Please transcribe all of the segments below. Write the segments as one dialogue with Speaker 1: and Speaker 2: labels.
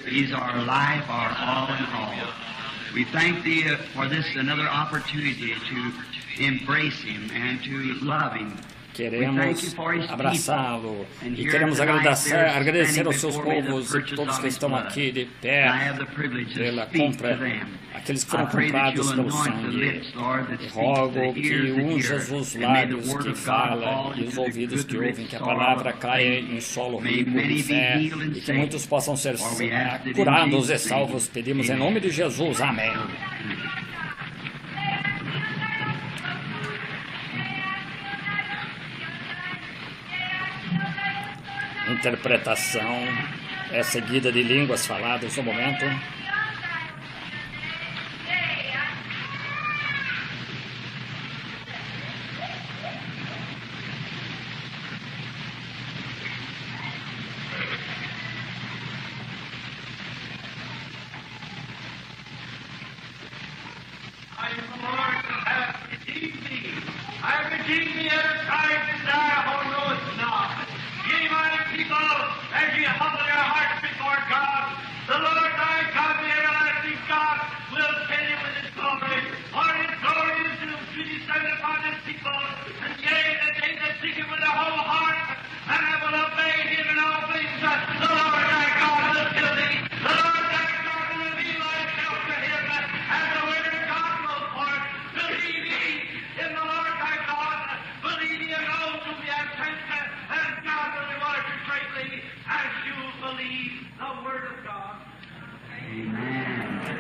Speaker 1: He's our life, our all in all. We thank Thee for this another opportunity to embrace Him and to love Him.
Speaker 2: Queremos abraçá-lo e queremos agradecer aos seus povos e todos que estão aqui de pé pela compra, aqueles que foram comprados pelo sangue. E rogo que unjas os lábios que falam e os ouvidos que ouvem, que a palavra caia em solo rico de fé e que muitos possam ser curados e salvos. Pedimos em nome de Jesus. Amém. Interpretação é seguida de línguas faladas no momento.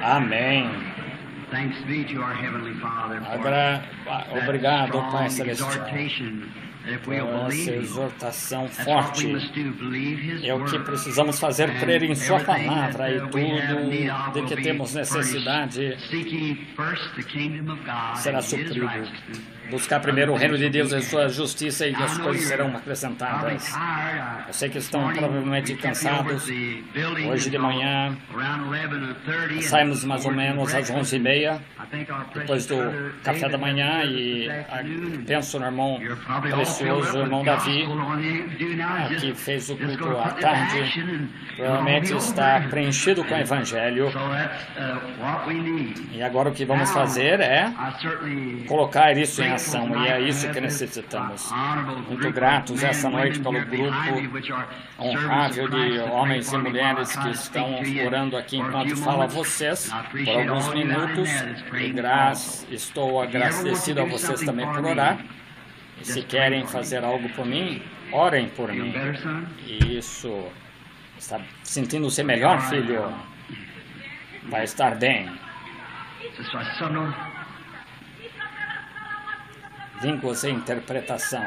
Speaker 2: Amém. Obrigado, Pai Celestial, por essa exortação forte. É o que precisamos fazer, crer em Sua palavra e tudo de que temos necessidade será suprido. Buscar primeiro o reino de Deus e Sua justiça e as coisas serão acrescentadas. Eu sei que estão provavelmente cansados. Hoje de manhã saímos mais ou menos às 11h30, depois do café da manhã, e penso no irmão precioso, o irmão Davi, que fez o culto à tarde. Provavelmente está preenchido com o Evangelho. E agora o que vamos fazer é colocar isso em ação, e é isso que necessitamos. Muito gratos essa noite pelo grupo honrável de homens e mulheres que estão orando aqui enquanto falo a vocês por alguns minutos. E estou agradecido a vocês também por orar. E se querem fazer algo por mim, orem por mim. Isso. Está sentindo-se melhor, filho? Vai estar bem. Vínculos e interpretação.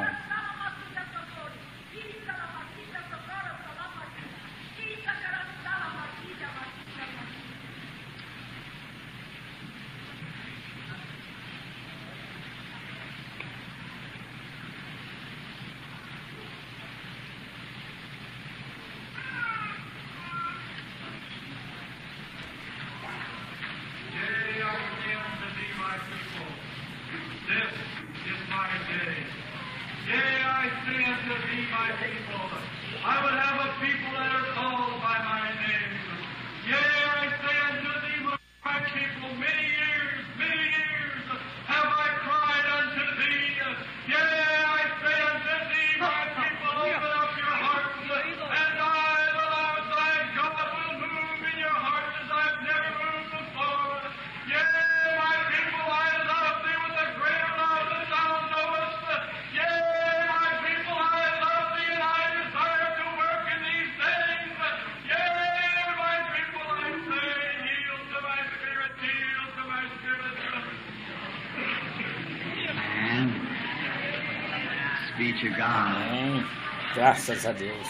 Speaker 2: Amém. Graças a Deus.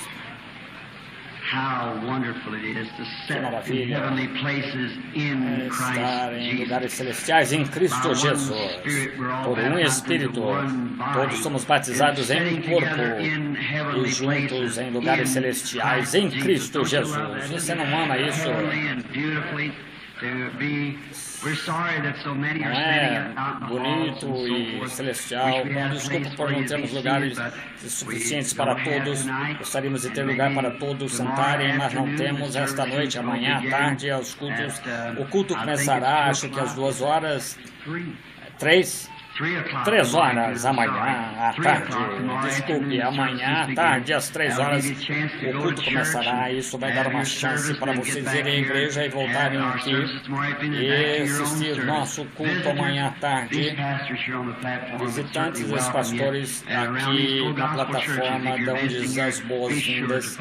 Speaker 2: Que maravilha estar em lugares celestiais em Cristo Jesus. Por um Espírito, todos somos batizados em um corpo e juntos em lugares celestiais em Cristo Jesus. Você não ama isso? Não é bonito e celestial. Desculpa por não termos lugares suficientes para todos. Gostaríamos de ter lugar para todos sentarem, mas não temos esta noite, amanhã à tarde, aos cultos. O culto começará, acho que às 2 horas, 3 horas amanhã à tarde. Desculpe, amanhã à tarde, às 3 horas, o culto começará. Isso vai dar uma chance para vocês irem à igreja e voltarem aqui e assistir nosso culto amanhã à tarde. Visitantes e os pastores aqui na plataforma dão-lhes as boas-vindas.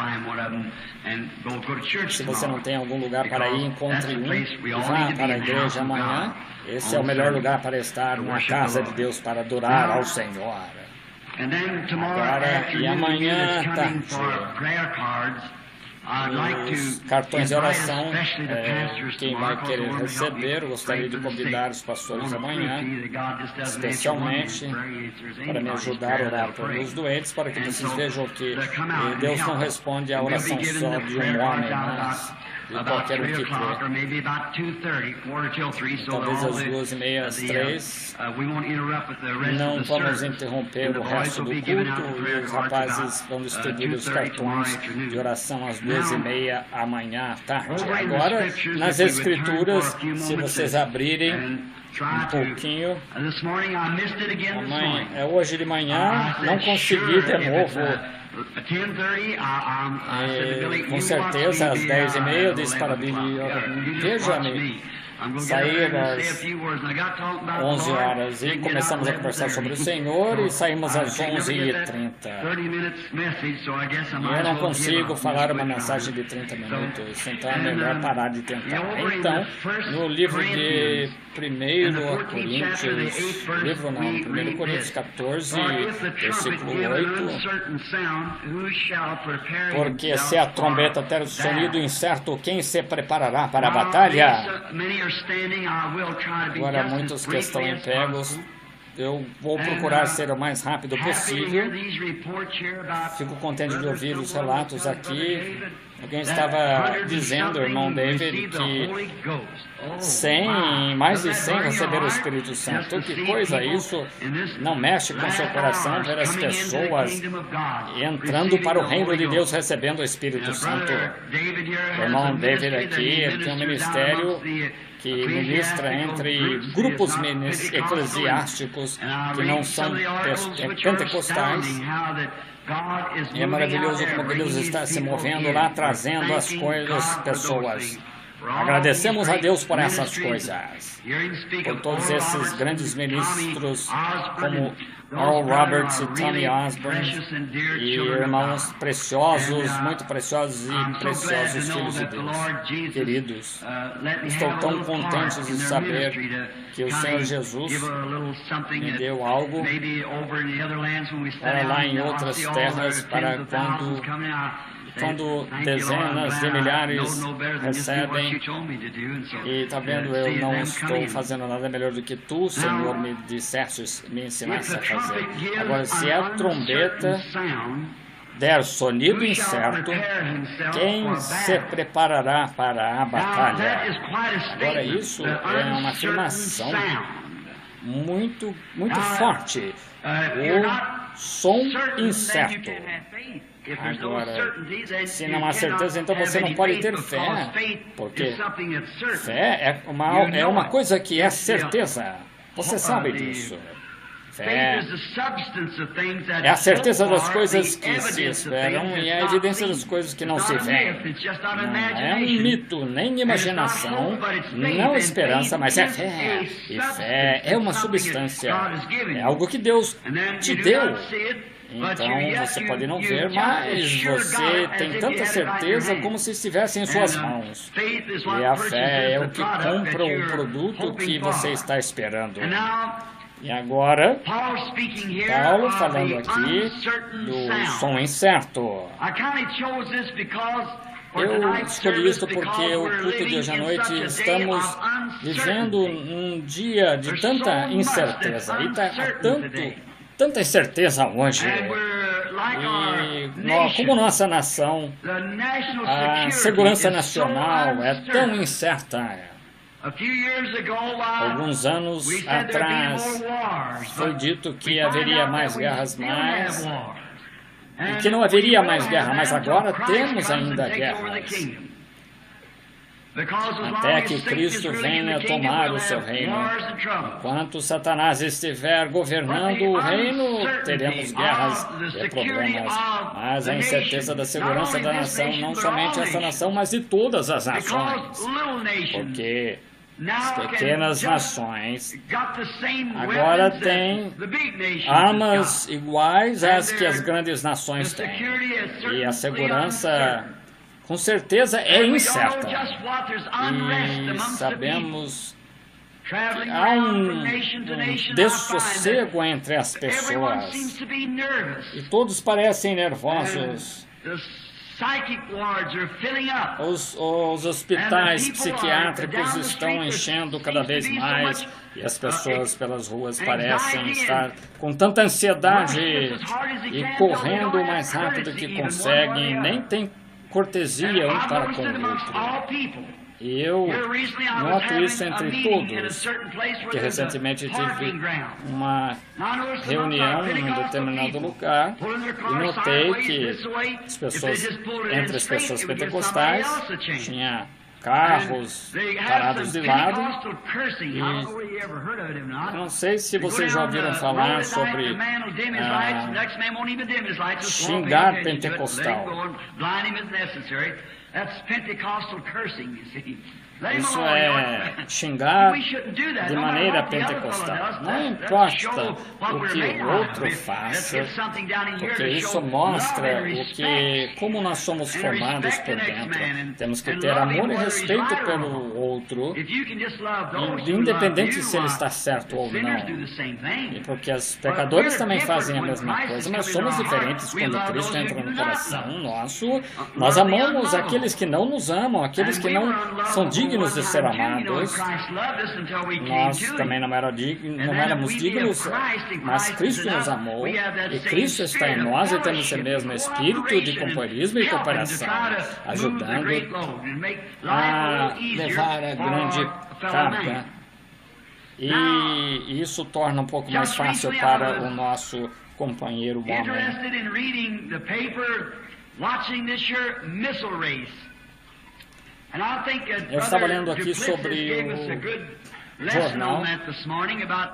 Speaker 2: Se você não tem algum lugar para ir, encontre um e vá para a igreja amanhã. Esse é o melhor lugar para estar na casa de Deus, para adorar ao Senhor. Agora, e amanhã à tarde, os cartões de oração, quem vai querer receber, gostaria de convidar os pastores amanhã, especialmente para me ajudar a orar pelos doentes, para que vocês vejam que Deus não responde à oração só de um homem, mas de qualquer um que crê. Talvez às 2:30, às 3. Não vamos interromper o resto do culto e os rapazes vão distribuir os cartões de oração às 2:30 amanhã à tarde. Agora, nas Escrituras, se vocês abrirem um pouquinho, hoje de manhã não consegui de novo. Com certeza, às 10:30, eu disse para Billy, veja-me, sair às 11 horas e começamos a conversar sobre o Senhor e saímos às 11:30. Eu não consigo falar uma mensagem de 30 minutos, então é melhor parar de tentar. Então, no livro de 1 Coríntios, 1 Coríntios 14, versículo 8, porque se a trombeta der sonido incerto, quem se preparará para a batalha? Agora, muitos que estão em pegos, eu vou procurar ser o mais rápido possível. Fico contente de ouvir os relatos aqui. Alguém estava dizendo, irmão David, que mais de 100 receberam o Espírito Santo. Que coisa, isso não mexe com seu coração ver as pessoas entrando para o reino de Deus recebendo o Espírito Santo. O irmão David aqui, ele tem um ministério que ministra entre grupos eclesiásticos que não são pentecostais. E é maravilhoso como Deus está se movendo lá, trazendo as coisas, pessoas. Agradecemos a Deus por essas coisas, por todos esses grandes ministros como Oral Roberts e Tony Osborne e irmãos preciosos, muito preciosos e preciosos filhos de Deus, queridos. Estou tão contente de saber que o Senhor Jesus me deu algo para lá em outras terras, para quando dezenas de milhares recebem, e está vendo, eu não estou fazendo nada melhor do que tu, Senhor, me ensinasse a fazer. Agora, se a trombeta der sonido incerto, quem se preparará para a batalha? Agora, isso é uma afirmação muito forte. O som incerto. Agora, se não há certeza, então você não pode ter fé, porque fé é uma coisa que é certeza. Você sabe disso. Fé é a certeza das coisas que se esperam e a evidência das coisas que não se veem. Não é um mito, nem imaginação, não esperança, mas é fé. E fé é uma substância, é algo que Deus te deu. Então, você pode não ver, mas você tem tanta certeza como se estivesse em suas mãos. E a fé é o que compra o produto que você está esperando. E agora, Paulo falando aqui do som incerto. Eu escolhi isso porque o culto de hoje à noite estamos vivendo um dia de tanta incerteza. E está tanta incerteza hoje. E como nossa nação, a segurança nacional é tão incerta. Alguns anos atrás foi dito que haveria mais guerras, e que não haveria mais guerra, mas agora temos ainda guerras. Até que Cristo venha tomar o seu reino. Enquanto Satanás estiver governando o reino, teremos guerras e problemas. Mas a incerteza da segurança da nação, não somente essa nação, mas de todas as nações. Porque as pequenas nações agora têm armas iguais às que as grandes nações têm. E a segurança, com certeza, é incerta. E sabemos que há um dessossego entre as pessoas. E todos parecem nervosos. Os hospitais psiquiátricos estão enchendo cada vez mais e as pessoas pelas ruas parecem estar com tanta ansiedade e correndo o mais rápido que conseguem, nem tem cortesia um para com o outro. E eu noto isso entre todos, que recentemente tive uma reunião em um determinado lugar e notei que entre as pessoas pentecostais tinha carros parados de lado e não sei se vocês já ouviram falar sobre xingar pentecostal. Isso é xingar de maneira pentecostal. Não importa o que o outro faça, porque isso mostra como nós somos formados por dentro. Temos que ter amor e respeito pelo outro, independente se ele está certo ou não. E porque os pecadores também fazem a mesma coisa, mas somos diferentes quando Cristo entra no coração nosso. Nós amamos aqueles que não nos amam, aqueles que não são dignos de ser amados. Nós também não éramos dignos, mas Cristo nos amou e Cristo está em nós e temos esse mesmo espírito de companheirismo e cooperação, ajudando a levar a grande carga. E isso torna um pouco mais fácil para o nosso companheiro homem. Eu estava lendo aqui sobre o jornal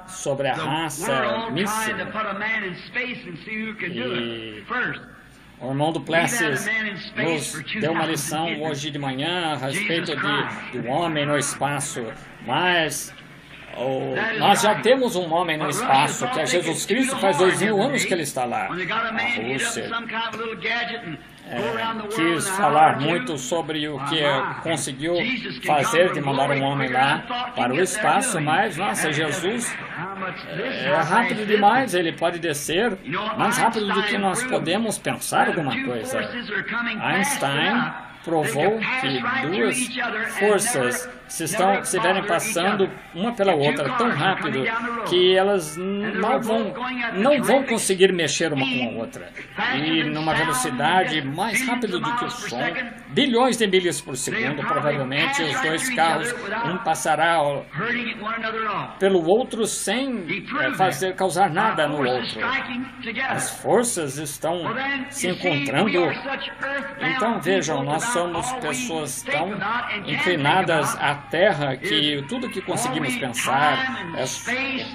Speaker 2: sobre a raça míssil e o irmão do Plessis nos deu uma lição hoje de manhã a respeito do homem no espaço, mas nós já temos um homem no espaço, que é Jesus Cristo, faz 2000 anos que ele está lá. A Rússia quis falar muito sobre o que conseguiu fazer de mandar um homem lá para o espaço, mas, nossa, Jesus é rápido demais, ele pode descer mais rápido do que nós podemos pensar alguma coisa. Einstein provou que duas forças se estiverem passando uma pela outra tão rápido que elas não vão conseguir mexer uma com a outra. E numa velocidade mais rápida do que o som, bilhões de milhas por segundo, provavelmente os dois carros, um passará pelo outro sem causar nada no outro. As forças estão se encontrando. Então vejam, nós somos pessoas tão inclinadas à Terra que tudo que conseguimos pensar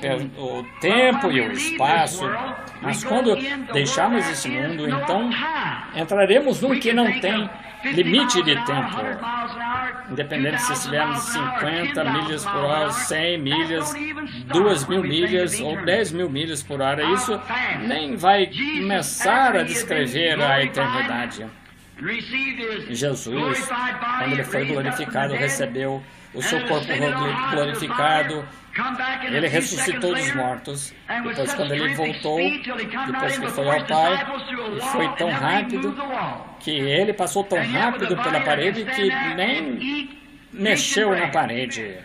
Speaker 2: é o tempo e o espaço, mas quando deixarmos esse mundo, então entraremos num que não tem limite de tempo, independente se estivermos 50 milhas por hora, 100 milhas, 2.000 milhas ou 10.000 milhas por hora. Isso nem vai começar a descrever a eternidade. Jesus, quando ele foi glorificado, recebeu o seu corpo glorificado, ele ressuscitou dos mortos. Depois, quando ele voltou, depois que foi ao Pai, e foi tão rápido que ele passou tão rápido pela parede que nem mexeu na parede.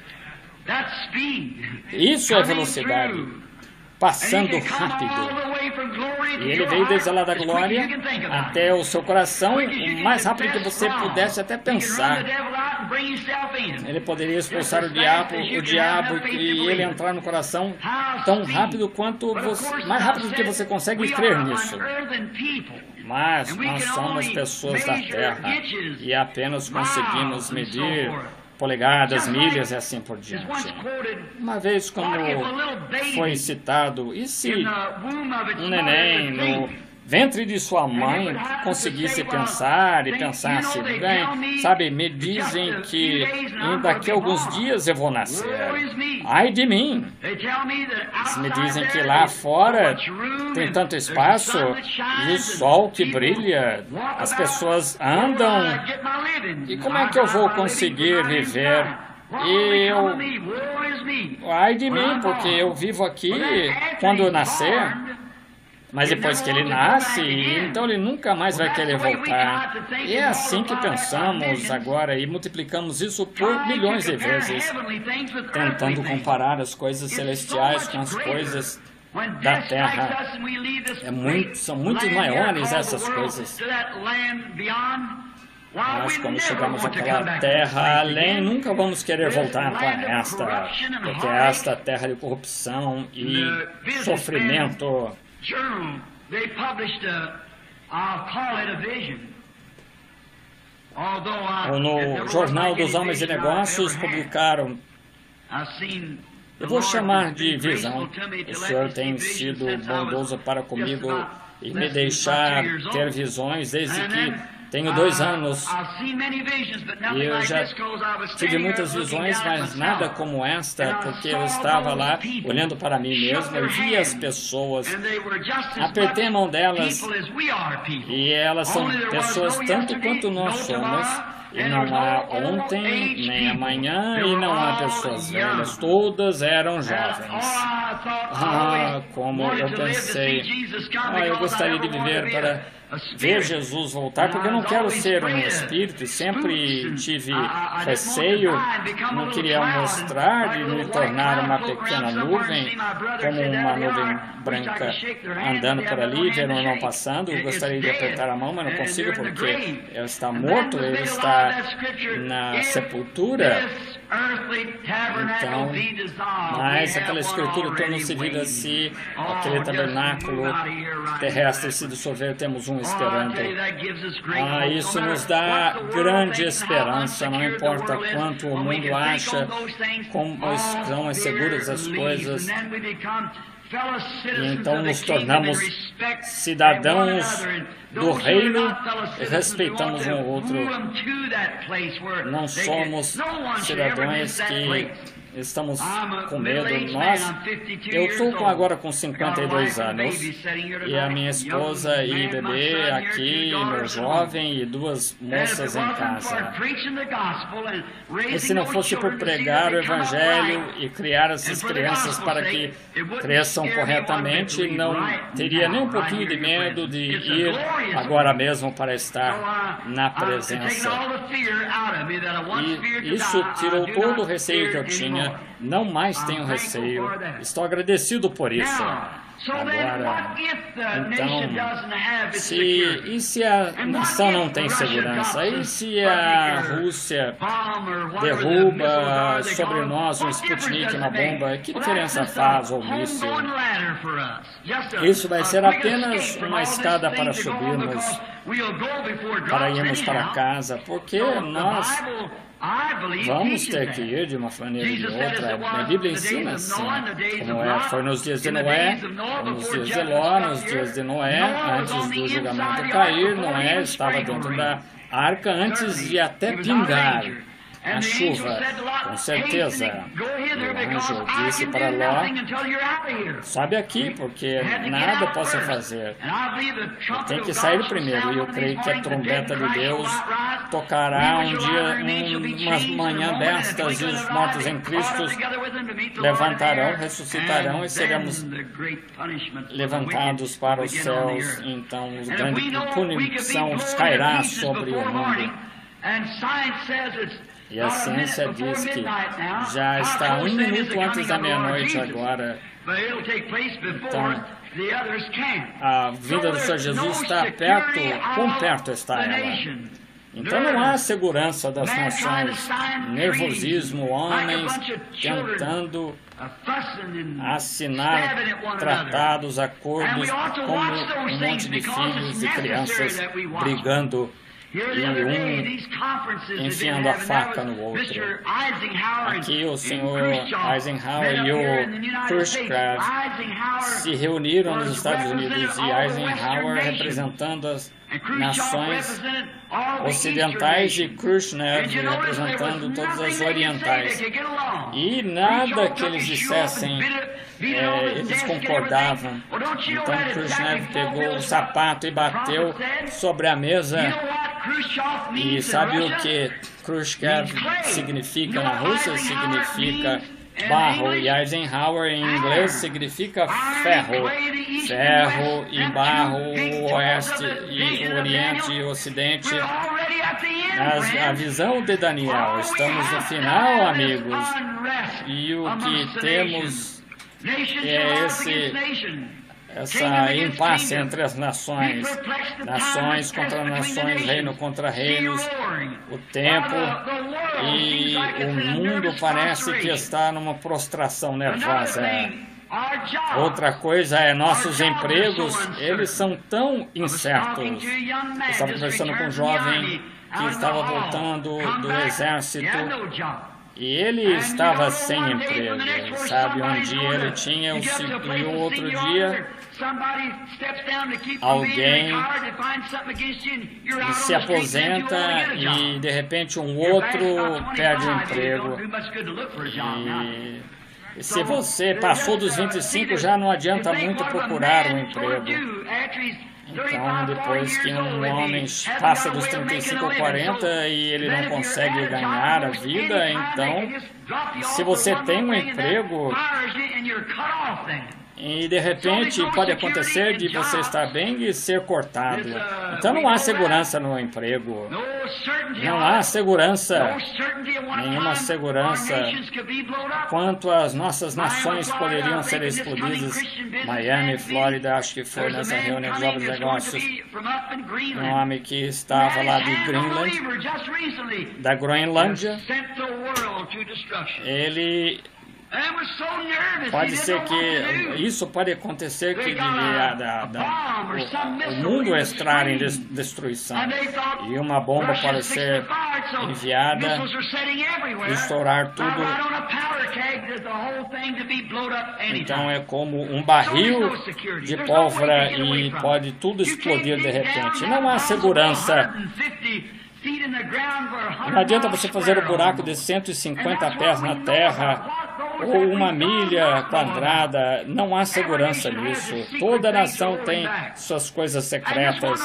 Speaker 2: Isso é velocidade, passando rápido. E ele veio desde lá da glória até o seu coração, o mais rápido que você pudesse até pensar. Ele poderia expulsar o diabo e ele entrar no coração tão rápido quanto mais rápido do que você consegue crer nisso. Mas nós somos pessoas da terra e apenas conseguimos medir polegadas, milhas e assim por diante. Uma vez, como foi citado, e se um neném no ventre de sua mãe conseguisse pensar e pensasse, bem, sabe, me dizem que daqui a alguns dias eu vou nascer. Ai de mim! Eles me dizem que lá fora tem tanto espaço e o sol que brilha, as pessoas andam. E como é que eu vou conseguir viver? Ai de mim, porque eu vivo aqui quando eu nascer. Mas depois que ele nasce, então ele nunca mais vai querer voltar. E é assim que pensamos agora e multiplicamos isso por milhões de vezes, tentando comparar as coisas celestiais com as coisas da terra. São muito maiores essas coisas. Mas quando chegamos àquela terra além, nunca vamos querer voltar para esta, porque é esta terra de corrupção e sofrimento. No Jornal dos Homens e Negócios publicaram, eu vou chamar de visão. O Senhor tem sido bondoso para comigo e me deixar ter visões desde que tenho 2 anos. E eu já tive muitas visões, mas nada como esta, porque eu estava lá olhando para mim mesmo e vi as pessoas. Apertei a mão delas e elas são pessoas tanto quanto nós somos. E não há ontem, nem amanhã, e não há pessoas velhas. Todas eram jovens. Como eu pensei, eu gostaria de viver para ver Jesus voltar, porque eu não quero ser um espírito, e sempre tive receio, não queria mostrar e me tornar uma pequena nuvem, como uma nuvem branca andando por ali, ver um irmão passando. Eu gostaria de apertar a mão, mas não consigo porque ele está morto, ele está na sepultura. Então, mas aquela escritura tornou-se vida se aquele tabernáculo terrestre se dissolver, temos um esperando. Isso nos dá grande esperança, não importa quanto o mundo acha, como são inseguras as coisas. E então nos tornamos cidadãos do reino e respeitamos um ao outro. Não somos cidadãos que estamos com medo. Eu estou agora com 52 anos e a minha esposa e bebê aqui, meu jovem e 2 moças em casa. E se não fosse por pregar o Evangelho e criar essas crianças para que cresçam corretamente, não teria nem um pouquinho de medo de ir agora mesmo para estar na presença. E isso tirou todo o receio que eu tinha. Não mais tenho receio. Estou agradecido por isso. Agora, então, se a nação não tem segurança? E se a Rússia derruba sobre nós um Sputnik, uma bomba? Que diferença faz ou míssil? Isso vai ser apenas uma escada para subirmos, para irmos para casa, porque nós vamos ter que ir de uma maneira ou de outra. A Bíblia ensina assim, como foi nos dias de Noé, nos dias de Ló, nos dias de Noé, antes do julgamento cair. Noé estava dentro da arca antes de até pingar a chuva, com certeza. O anjo disse para Ló, sobe aqui, porque nada posso fazer. Tem que sair primeiro. E eu creio que a trombeta de Deus tocará um dia, uma manhã destas, e os mortos em Cristo levantarão, ressuscitarão e seremos levantados para os céus. Então, a grande punição cairá sobre o mundo. E a ciência diz que já está 1 minuto antes da meia-noite agora. Então, a vinda do Senhor Jesus está perto. Quão perto está ela? Então não há segurança das nações, nervosismo, homens tentando assinar tratados, acordos, como um monte de filhos e crianças brigando e um enfiando a faca no outro. Aqui o senhor Eisenhower e o Khrushchev se reuniram nos Estados Unidos, e Eisenhower representando as nações ocidentais e Khrushchev representando todas as orientais. E nada que eles dissessem, eles concordavam. Então Khrushchev pegou o sapato e bateu sobre a mesa. E sabe o que Khrushchev significa na Rússia? Significa barro, e Eisenhower em inglês significa ferro. Ferro e barro, o oeste e o oriente e o ocidente. A visão de Daniel, estamos no final, amigos, e o que temos é essa impasse entre as nações, nações contra nações, reino contra reinos, o tempo e o mundo parece que está numa prostração nervosa. Outra coisa é nossos empregos, eles são tão incertos. Eu estava conversando com um jovem que estava voltando do exército e ele estava sem emprego, sabe? Um dia ele tinha e o outro dia alguém se aposenta e de repente um outro perde o emprego. E se você passou dos 25, já não adianta muito procurar um emprego. Então, depois que um homem passa dos 35 ou 40 e ele não consegue ganhar a vida, então, se você tem um emprego e de repente pode acontecer de você estar bem e ser cortado. Então não há segurança no emprego. Não há segurança, nenhuma segurança quanto as nossas nações poderiam ser explodidas. Miami, Flórida, acho que foi nessa reunião de jovens negócios, um homem que estava lá de Greenland, da Groenlândia, ele pode ser que isso pode acontecer que o mundo entrar em destruição e uma bomba pode ser enviada e estourar tudo. Então é como um barril de pólvora e pode tudo explodir de repente. Não há segurança. Não adianta você fazer um buraco de 150 pés na terra ou 1 milha quadrada. Não há segurança nisso. Toda nação tem suas coisas secretas.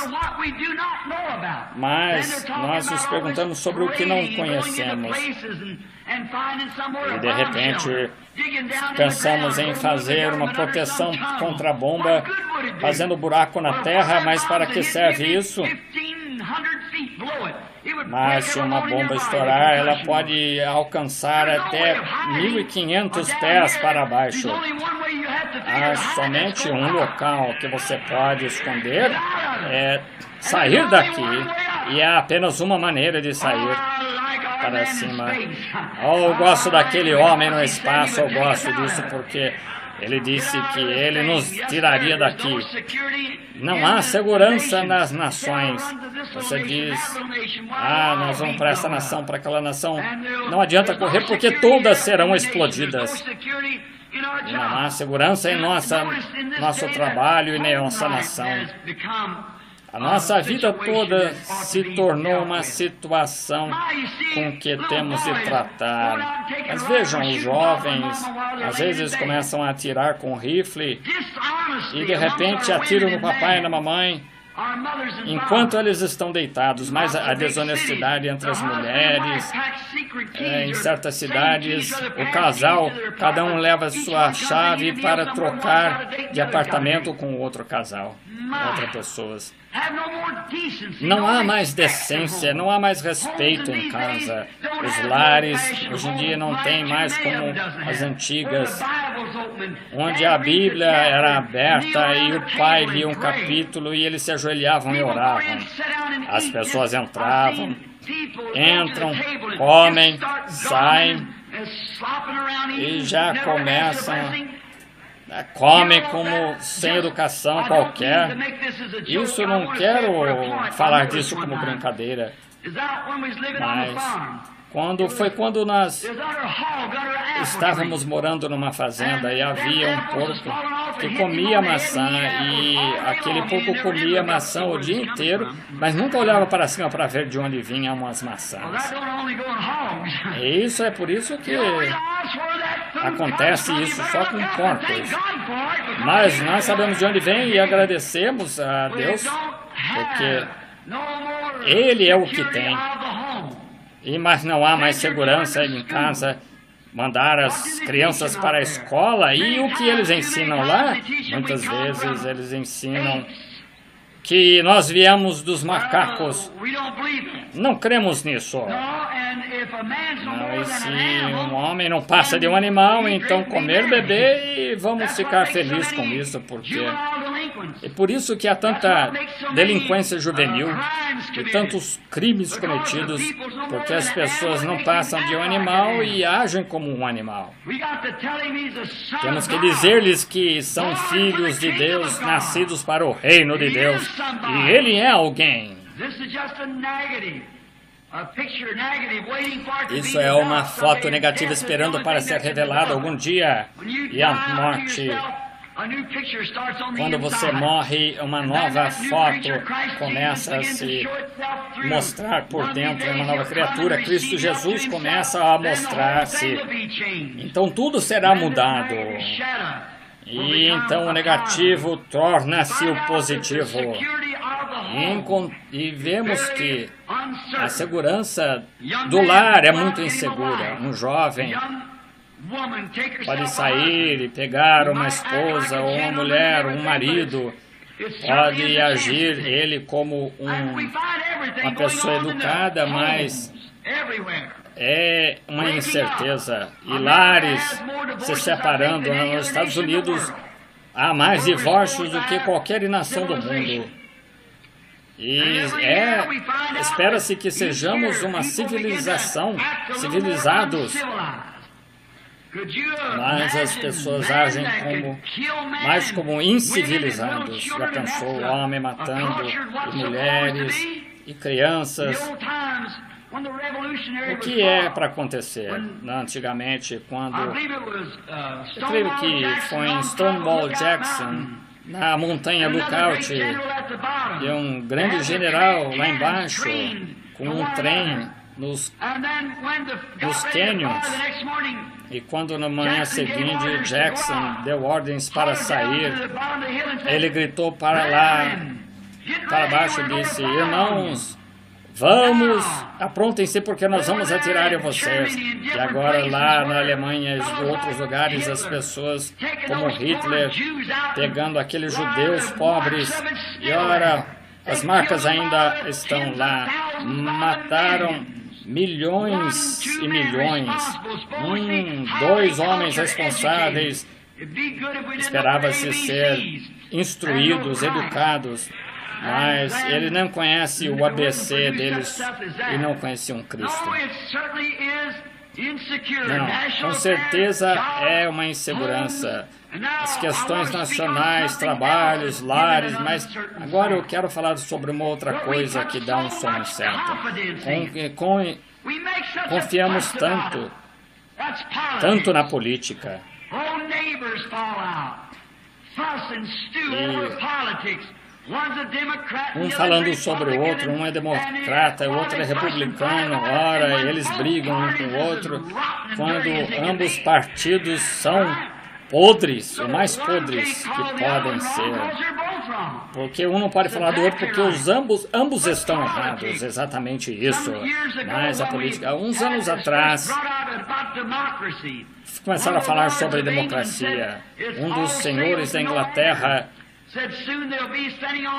Speaker 2: Mas nós nos perguntamos sobre o que não conhecemos. E de repente pensamos em fazer uma proteção contra a bomba, fazendo buraco na terra, mas para que serve isso? Mas se uma bomba estourar, ela pode alcançar até 1.500 pés para baixo. Há somente um local que você pode esconder, é sair daqui, e é apenas uma maneira de sair para cima. Eu gosto daquele homem no espaço, eu gosto disso porque ele disse que ele nos tiraria daqui. Não há segurança nas nações. Você diz, nós vamos para essa nação, para aquela nação. Não adianta correr porque todas serão explodidas. E não há segurança em nosso trabalho e nem nossa nação. A nossa vida toda se tornou uma situação com que temos de tratar. Mas vejam, os jovens, às vezes começam a atirar com rifle e de repente atiram no papai e na mamãe enquanto eles estão deitados. Mas a desonestidade entre as mulheres, em certas cidades, o casal, cada um leva sua chave para trocar de apartamento com outro casal, outras pessoas. Não há mais decência, não há mais respeito em casa. Os lares hoje em dia não tem mais como as antigas, onde a Bíblia era aberta e o pai lia um capítulo e eles se ajoelhavam e oravam. As pessoas entravam, entram, comem, saem e já começam, comem como sem educação qualquer. Isso não quero falar disso como brincadeira, mas quando nós estávamos morando numa fazenda e havia um porco que comia maçã e aquele porco comia maçã o dia inteiro, mas nunca olhava para cima para ver de onde vinham as maçãs. E isso é por isso que acontece isso só com porcos. Mas nós sabemos de onde vem e agradecemos a Deus, porque Ele é o que tem. Mas não há mais segurança em casa, mandar as crianças para a escola, e o que eles ensinam lá? Muitas vezes eles ensinam que nós viemos dos macacos. Não cremos nisso. Não, e se um homem não passa de um animal, então comer, beber e vamos ficar felizes com isso, porque é por isso que há tanta delinquência juvenil e tantos crimes cometidos, porque as pessoas não passam de um animal e agem como um animal. Temos que dizer-lhes que são filhos de Deus, nascidos para o reino de Deus, e Ele é alguém. Isso é uma foto negativa esperando para ser revelada algum dia, e a morte. Quando você morre, uma nova foto começa a se mostrar por dentro, uma nova criatura. Cristo Jesus começa a mostrar-se. Então tudo será mudado. E então o negativo torna-se o positivo. E vemos que a segurança do lar é muito insegura. Um jovem pode sair e pegar uma esposa ou uma mulher, um marido, pode agir ele como uma pessoa educada, mas é uma incerteza. E lares se separando. Nos Estados Unidos há mais divórcios do que qualquer nação do mundo. E espera-se que sejamos uma civilização, civilizados. Mas as pessoas agem mais como incivilizados. Já pensou, homem matando e mulheres e crianças? O que é para acontecer? Antigamente, quando... Eu creio que foi em Stonewall Jackson, na montanha Lookout, e um grande general lá embaixo, com um trem nos canyons. E quando na manhã seguinte Jackson deu ordens para sair, ele gritou para lá, para baixo, e disse: irmãos, vamos, aprontem-se porque nós vamos atirar em vocês. E agora lá na Alemanha e em outros lugares, as pessoas como Hitler, pegando aqueles judeus pobres, e ora, as marcas ainda estão lá, mataram milhões e milhões. 2 homens responsáveis, esperava-se ser instruídos, educados, mas ele não conhece o ABC deles e não conhece um Cristo. Não, com certeza é uma insegurança. As questões nacionais, trabalhos, lares, mas agora eu quero falar sobre uma outra coisa que dá um som certo. Confiamos tanto na política. Um falando sobre o outro, um é democrata, o outro é republicano, ora, eles brigam um com o outro, quando ambos partidos são podres, o mais podres que podem ser. Porque um não pode falar do outro, porque ambos estão errados, exatamente isso. Mas a política, uns anos atrás, começaram a falar sobre democracia. Um dos senhores da Inglaterra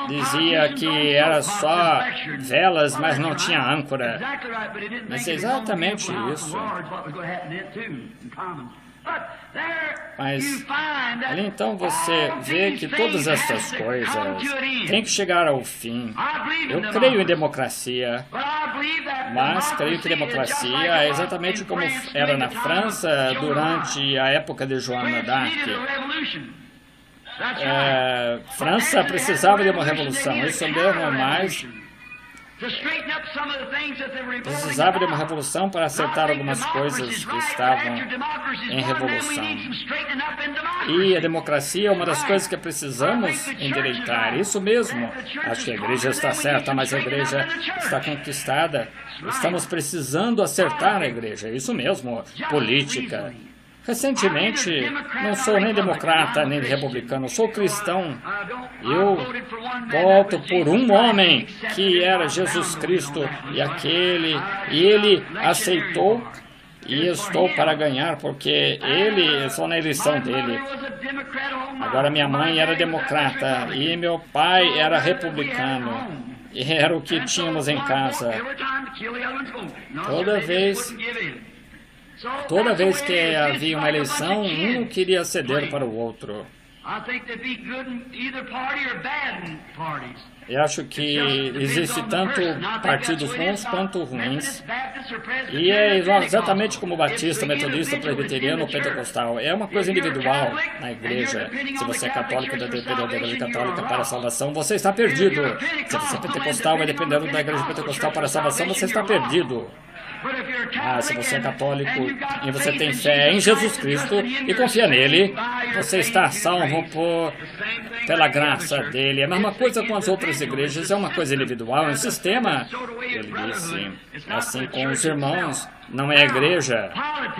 Speaker 2: dizia que era só velas, mas não tinha âncora. Mas é exatamente isso. Mas ali então você vê que todas essas coisas têm que chegar ao fim. Eu creio em democracia, mas creio que democracia é exatamente como era na França durante a época de Joana d'Arc. França precisava de uma revolução, isso mesmo, mas precisava de uma revolução para acertar algumas coisas que estavam em revolução. E a democracia é uma das coisas que precisamos endireitar. Isso mesmo. Acho que a igreja está certa, mas a igreja está conquistada. Estamos precisando acertar a igreja. Isso mesmo. Política. Recentemente, não sou nem democrata nem republicano, sou cristão. Eu voto por um homem que era Jesus Cristo e ele aceitou e estou para ganhar porque eu sou na eleição dele. Agora minha mãe era democrata e meu pai era republicano. E era o que tínhamos em casa. Toda vez que havia uma eleição, um queria ceder para o outro. Eu acho que existe tanto partidos bons quanto ruins. E é exatamente como batista, metodista, presbiteriano ou pentecostal. É uma coisa individual na igreja. Se você é católico, vai depender da igreja católica para a salvação, você está perdido. Se você é pentecostal, vai dependendo da igreja pentecostal para a salvação, você está perdido. Se você é católico e você tem fé em Jesus Cristo e confia nele, você está salvo pela graça dele. É a mesma coisa com as outras igrejas, é uma coisa individual, é um sistema. Ele disse, assim com os irmãos, não é a igreja.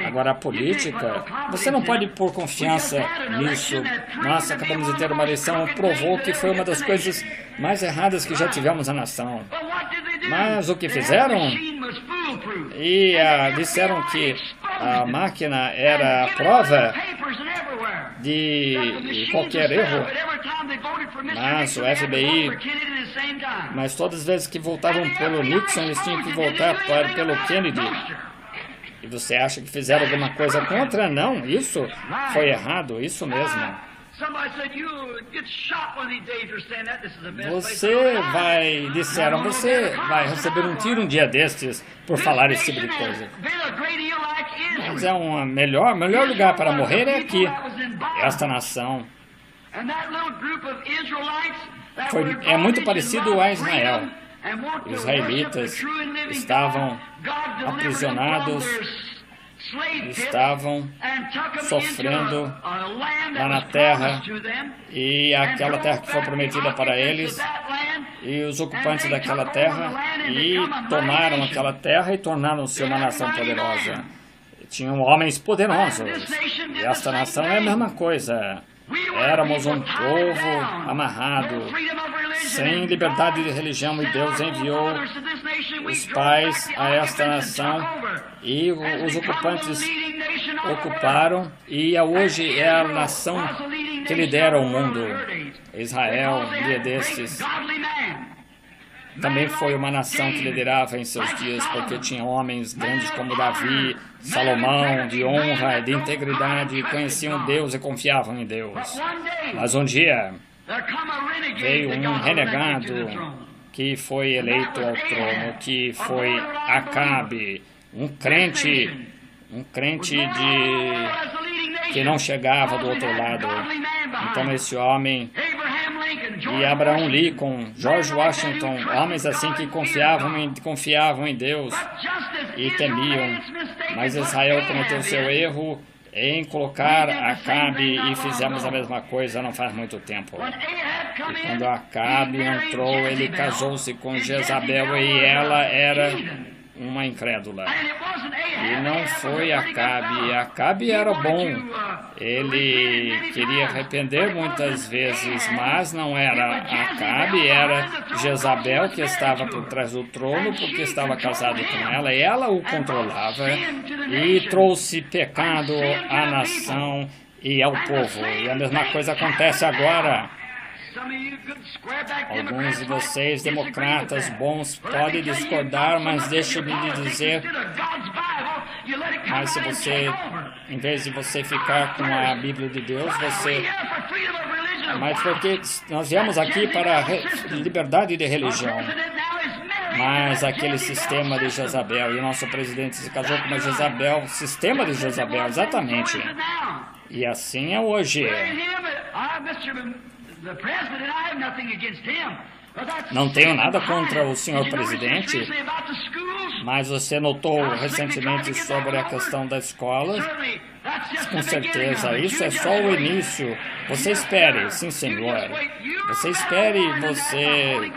Speaker 2: Agora a política, você não pode pôr confiança nisso. Nós acabamos de ter uma eleição, provou que foi uma das coisas mais erradas que já tivemos na nação. Mas o que fizeram? E disseram que a máquina era a prova de qualquer erro. Mas o FBI, mas todas as vezes que voltavam pelo Nixon, eles tinham que voltar pelo Kennedy. E você acha que fizeram alguma coisa contra? Não, isso foi errado, isso mesmo. Disseram, você vai receber um tiro um dia destes por falar esse tipo de coisa. Mas é um melhor lugar para morrer é aqui, esta nação. É muito parecido a Israel. Os israelitas estavam aprisionados, estavam sofrendo lá na terra, e aquela terra que foi prometida para eles, e os ocupantes daquela terra, e tomaram aquela terra e tornaram-se uma nação poderosa. Tinham homens poderosos, e esta nação é a mesma coisa. Éramos um povo amarrado, sem liberdade de religião, e Deus enviou os pais a esta nação, e os ocupantes ocuparam, e hoje é a nação que lidera o mundo. Israel, um dia destes, também foi uma nação que liderava em seus dias, porque tinha homens grandes como Davi, Salomão, de honra e de integridade, conheciam Deus e confiavam em Deus. Mas um dia veio um renegado que foi eleito ao trono, que foi Acabe, um crente que não chegava do outro lado. Então esse homem, e Abraham Lincoln, George Washington, homens assim que confiavam em Deus e temiam. Mas Israel cometeu seu erro em colocar Acabe, e fizemos a mesma coisa não faz muito tempo. E quando Acabe entrou, ele casou-se com Jezabel, e ela era uma incrédula. E não foi Acabe. Acabe era bom. Ele queria arrepender muitas vezes, mas não era Acabe, era Jezabel que estava por trás do trono, porque estava casado com ela, e ela o controlava, e trouxe pecado à nação e ao povo. E a mesma coisa acontece agora. Alguns de vocês, democratas bons, podem discordar, mas deixe-me lhe dizer, mas se você Em vez de você ficar com a Bíblia de Deus, você... Mas porque nós viemos aqui para liberdade de religião. Mas aquele sistema de Jezabel, e o nosso presidente se casou com uma Jezabel, sistema de Jezabel, exatamente. E assim é hoje. Não tenho nada contra o senhor presidente, mas você notou recentemente sobre a questão da escola? Com certeza, isso é só o início. Você espere, sim senhor. Você espere, você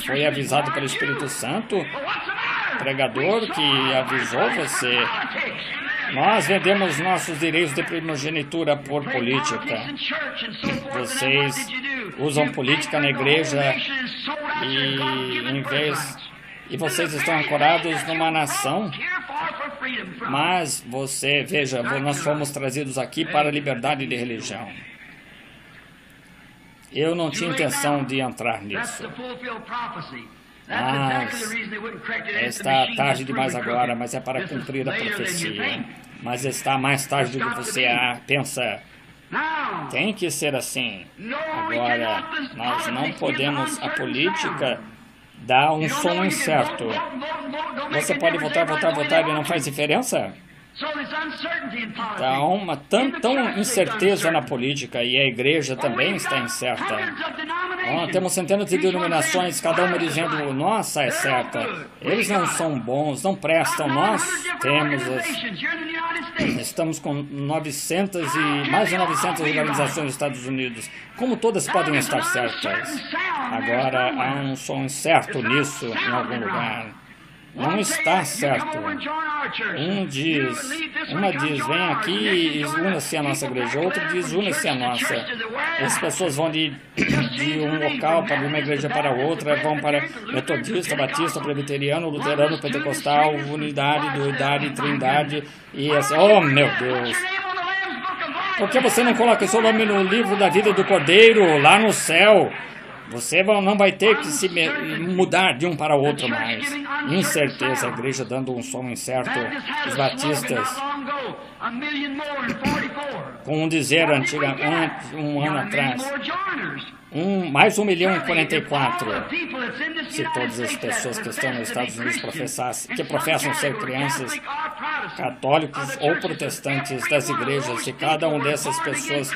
Speaker 2: foi avisado pelo Espírito Santo, pregador que avisou você. Nós vendemos nossos direitos de primogenitura por política. Vocês usam política na igreja e vocês estão ancorados numa nação. Mas veja, nós fomos trazidos aqui para a liberdade de religião. Eu não tinha intenção de entrar nisso. Mas está tarde demais agora, mas é para cumprir a profecia. Mas está mais tarde do que você pensa. Tem que ser assim. Agora, nós não podemos, a política dá um som incerto. Você pode votar e não faz diferença? Há uma tão incerteza na política e a igreja também está incerta. Temos centenas de denominações, cada uma dizendo, nossa, é certa. Eles não são bons, não prestam. Nós estamos com mais de 900 organizações nos Estados Unidos. Como todas podem estar certas? Agora há um som incerto nisso em algum lugar. Não está certo. Uma diz, vem aqui e una-se à nossa igreja. Outra diz, una-se à nossa. As pessoas vão de um local para uma igreja para outra, vão para metodista, batista, presbiteriano, luterano, pentecostal, unidade, duidade, trindade, e assim, oh meu Deus. Por que você não coloca seu nome no livro da vida do Cordeiro, lá no céu? Você não vai ter que se mudar de um para o outro mais. Incerteza, a igreja dando um som incerto. Os batistas, com um dizer antigamente, um ano atrás, mais 1.044.000. Se todas as pessoas que estão nos Estados Unidos que professam ser crianças católicos ou protestantes das igrejas, se cada uma dessas pessoas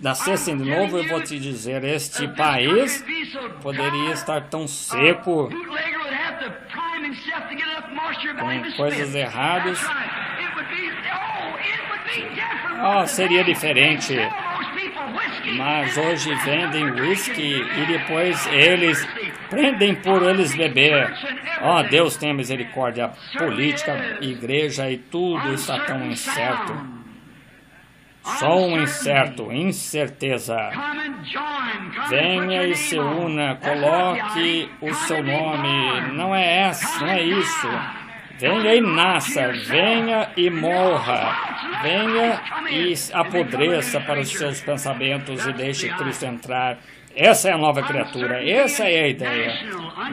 Speaker 2: nascessem de novo, eu vou te dizer, este país poderia estar tão seco, com coisas erradas. Seria diferente. Mas hoje vendem whisky e depois eles prendem por eles beber. Deus tenha misericórdia. Política, igreja e tudo está tão incerto. Som incerto, incerteza. Venha e se una, coloque o seu nome. Não é isso. Venha e nasça, venha e morra, venha e apodreça para os seus pensamentos e deixe Cristo entrar. Essa é a nova criatura, essa é a ideia.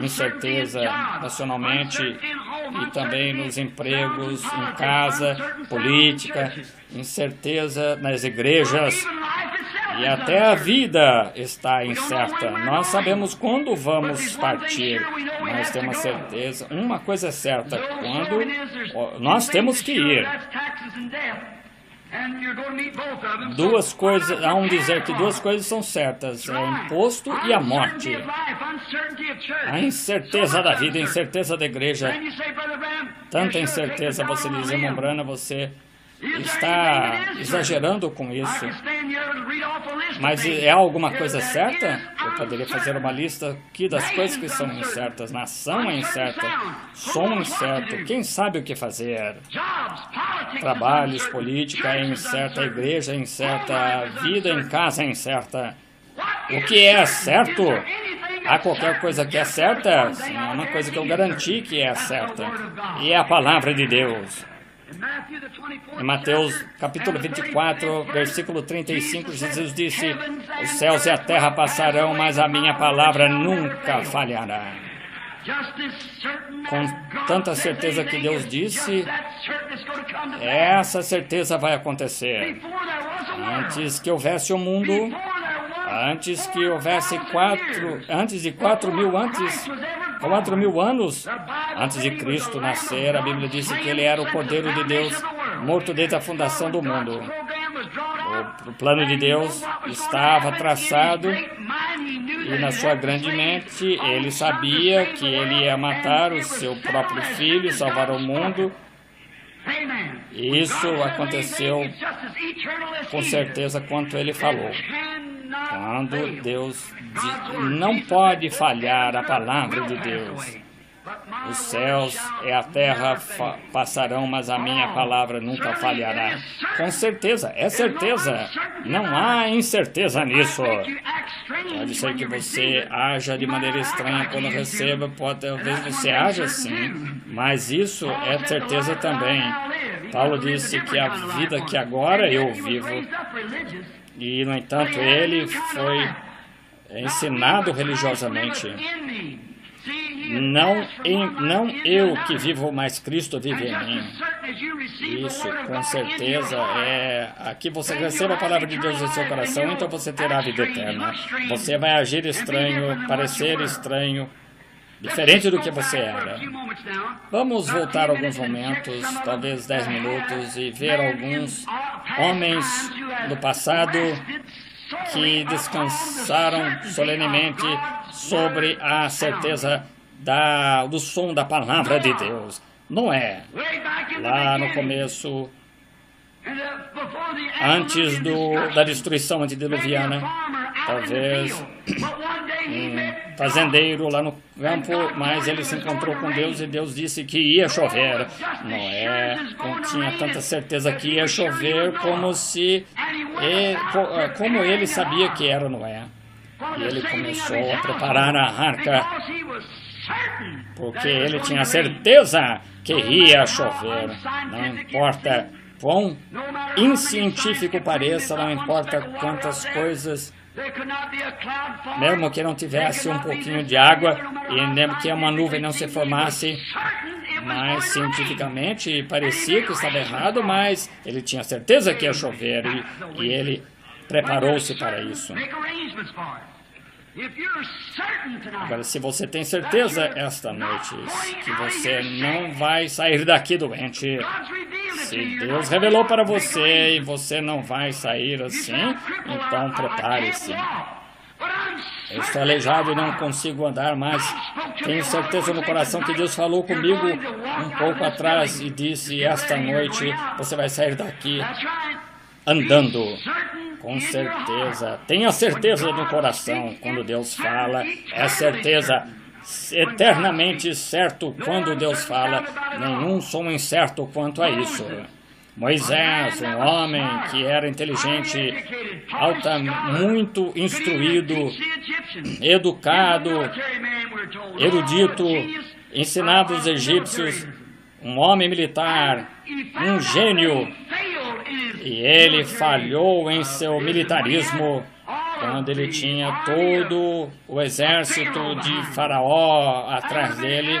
Speaker 2: Incerteza nacionalmente e também nos empregos, em casa, política, incerteza nas igrejas. E até a vida está incerta. Nós sabemos quando vamos partir. Nós temos certeza. Uma coisa é certa. Quando nós temos que ir. Duas coisas, há dizer que duas coisas são certas. É o imposto e a morte. A incerteza da vida, a incerteza da igreja. Tanta incerteza, você diz, irmão Branham, você está exagerando com isso. Mas é alguma coisa certa? Eu poderia fazer uma lista aqui das coisas que são incertas. Nação é incerta, som incerto, quem sabe o que fazer? Trabalhos, política é incerta, a igreja é incerta, a vida em casa é incerta. O que é certo? Há qualquer coisa que é certa? Sim, é uma coisa que eu garanti que é certa. E é a palavra de Deus. Em Mateus capítulo 24, versículo 35, Jesus disse, os céus e a terra passarão, mas a minha palavra nunca falhará. com tanta certeza que Deus disse, essa certeza vai acontecer. Antes que houvesse o mundo, antes que houvesse 4 mil anos antes de Cristo nascer, a Bíblia disse que ele era o Cordeiro de Deus, morto desde a fundação do mundo. O plano de Deus estava traçado e na sua grande mente ele sabia que ele ia matar o seu próprio filho, salvar o mundo. Isso aconteceu com certeza quanto ele falou. Quando Deus não pode falhar a palavra de Deus. Os céus e a terra passarão, mas a minha palavra nunca falhará. Com certeza, é certeza. Não há incerteza nisso. Pode ser que você haja de maneira estranha quando receba, talvez você haja assim, mas isso é certeza também. Paulo disse que a vida que agora eu vivo, e no entanto ele foi ensinado religiosamente. Não eu que vivo, mas Cristo vive em mim. Isso, com certeza, aqui você recebe a palavra de Deus em seu coração, então você terá a vida eterna. Você vai agir estranho, parecer estranho, diferente do que você era. Vamos voltar alguns momentos, talvez 10 minutos, e ver alguns homens do passado que descansaram solenemente sobre a certeza do som da palavra de Deus. Noé, lá no começo, antes da destruição antediluviana, talvez um fazendeiro lá no campo, mas ele se encontrou com Deus e Deus disse que ia chover. Noé não tinha tanta certeza que ia chover como ele sabia que era Noé. E ele começou a preparar a arca, porque ele tinha certeza que ia chover. Não importa quão inscientífico pareça, não importa quantas coisas, mesmo que não tivesse um pouquinho de água, e mesmo que uma nuvem não se formasse, mas cientificamente parecia que estava errado, mas ele tinha certeza que ia chover, e ele preparou-se para isso. Agora, se você tem certeza esta noite que você não vai sair daqui doente, se Deus revelou para você e você não vai sair assim, então prepare-se. Eu estou aleijado e não consigo andar mais. Tenho certeza no coração que Deus falou comigo um pouco atrás e disse, esta noite você vai sair daqui andando. Com certeza. Tenha certeza no coração quando Deus fala. É certeza. Eternamente certo quando Deus fala. Nenhum som incerto quanto a isso. Moisés, um homem que era inteligente, muito instruído, educado, erudito, ensinava os egípcios, um homem militar, um gênio. E ele falhou em seu militarismo quando ele tinha todo o exército de Faraó atrás dele.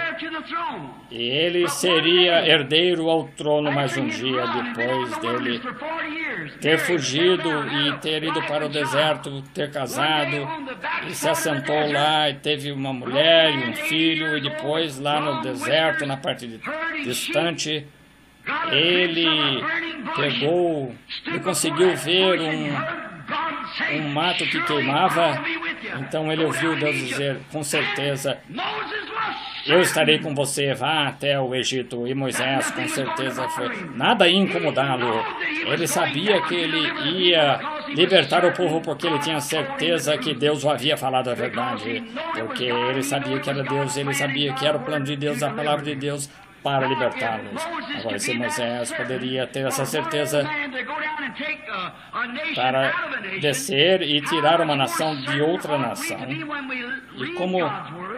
Speaker 2: E ele seria herdeiro ao trono mais um dia, depois dele ter fugido e ter ido para o deserto, ter casado, e se assentou lá e teve uma mulher e um filho, e depois lá no deserto, na parte distante, ele pegou e conseguiu ver um mato que queimava. Então ele ouviu Deus dizer, com certeza, eu estarei com você, vá até o Egito. E Moisés, com certeza, nada ia incomodá-lo. Ele sabia que ele ia libertar o povo porque ele tinha certeza que Deus o havia falado a verdade. Porque ele sabia que era Deus, ele sabia que era o plano de Deus, a palavra de Deus, para libertá-los. Agora, se Moisés poderia ter essa certeza para descer e tirar uma nação de outra nação, e como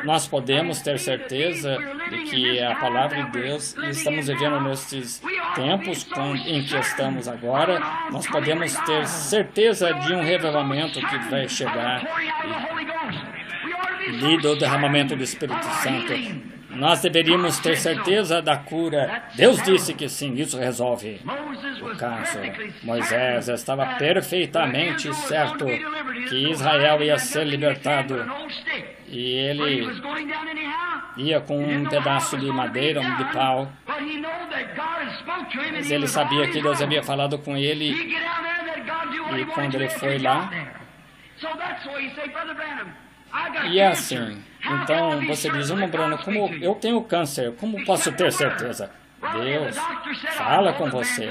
Speaker 2: nós podemos ter certeza de que a palavra de Deus, e estamos vivendo nestes tempos em que estamos agora, nós podemos ter certeza de um revelamento que vai chegar. e do derramamento do Espírito Santo. Nós deveríamos ter certeza da cura. Deus disse que sim, isso resolve o caso. Moisés estava perfeitamente certo que Israel ia ser libertado. E ele ia com um pedaço de madeira, de pau. Mas ele sabia que Deus havia falado com ele. E quando ele foi lá... E é assim. Então você diz, Bruno, como eu tenho câncer, como posso ter certeza? Deus fala com você.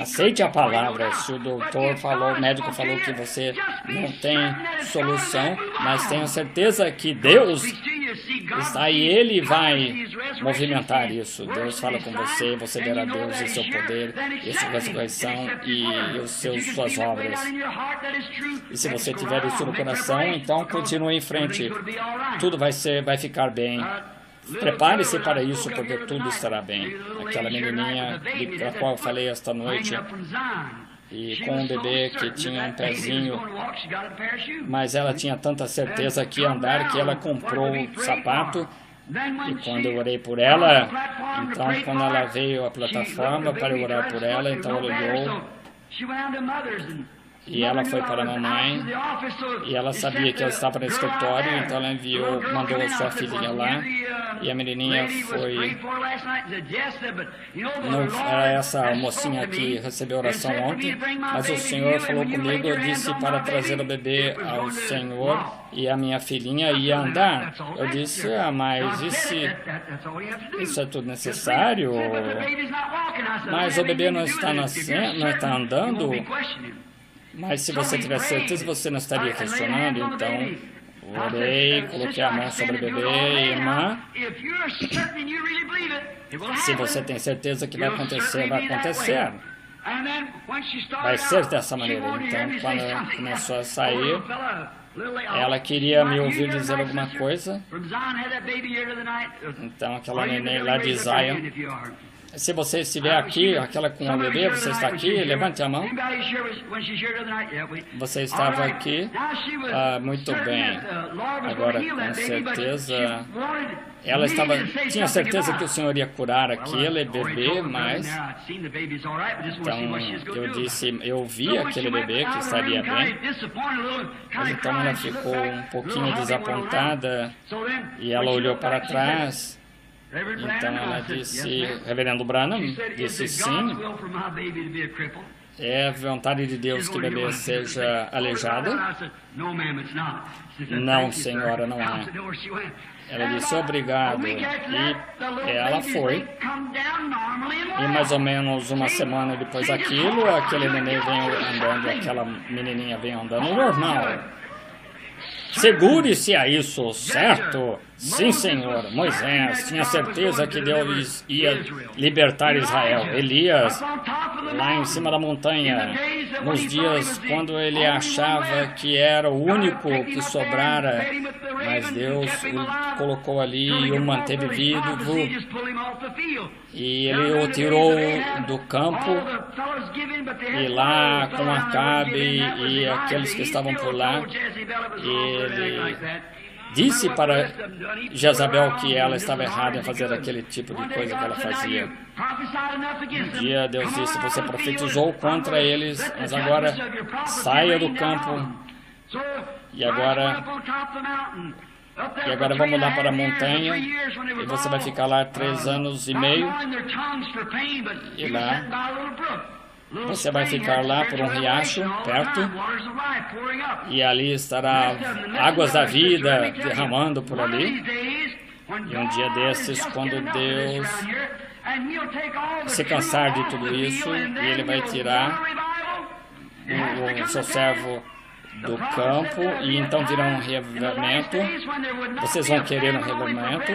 Speaker 2: Aceite a palavra. Se o doutor falou, o médico falou que você não tem solução, mas tenha certeza que Deus está aí, Ele vai movimentar isso. Deus fala com você, você verá Deus e seu poder, e sua ressurreição e suas obras. E se você tiver isso no coração, então continue em frente. Tudo vai ficar bem. Prepare-se para isso, porque tudo estará bem. Aquela menininha da qual eu falei esta noite, e com um bebê que tinha um pezinho, mas ela tinha tanta certeza que ia andar que ela comprou o sapato. E quando eu orei por ela, então quando ela veio à plataforma para eu orar por ela, então ela olhou e ela foi para a mamãe, e ela sabia que eu estava no escritório, então ela mandou a sua filhinha lá, e a menininha foi... Não era essa mocinha que recebeu oração ontem, mas o Senhor falou comigo, eu disse para trazer o bebê ao Senhor, e a minha filhinha ia andar. Eu disse, mas isso é tudo necessário? Mas o bebê não está nascendo, não está andando? Mas se você tivesse certeza, você não estaria questionando. Então, orei, coloquei a mão sobre o bebê, irmã. Se você tem certeza que vai acontecer, vai acontecer. Vai ser dessa maneira. Então, quando ela começou a sair, ela queria me ouvir dizer alguma coisa. Então, aquela neném lá de Zion... Se você estiver aqui, aquela com o bebê, você está aqui, levante a mão. Você estava aqui? Muito bem. Agora, com certeza, ela tinha certeza que o Senhor ia curar aquele bebê, mas... Então, eu disse, eu vi aquele bebê que estaria bem. Mas então ela ficou um pouquinho desapontada e ela olhou para trás. Então ela disse, Reverendo Branham, disse sim, é vontade de Deus que o bebê seja aleijado? Não, senhora, não é. Ela disse, obrigado, e ela foi. E mais ou menos uma semana depois daquilo, aquele neném veio andando, aquela menininha veio andando normal. Segure-se a isso, certo? Sim, Senhor. Moisés tinha certeza que Deus ia libertar Israel. Elias, lá em cima da montanha, nos dias quando ele achava que era o único que sobrara, mas Deus o colocou ali e o manteve vivo. E ele o tirou do campo, e lá com Acabe e aqueles que estavam por lá, ele disse para Jezabel que ela estava errada em fazer aquele tipo de coisa que ela fazia. Um dia Deus disse, você profetizou contra eles, mas agora saia do campo. E agora vamos lá para a montanha, e você vai ficar lá 3 anos e meio, e lá você vai ficar lá por um riacho perto, e ali estará águas da vida derramando por ali. E um dia desses, quando Deus se cansar de tudo isso, ele vai tirar o seu servo do campo, e então virá um revivamento. Vocês vão querer um revivamento,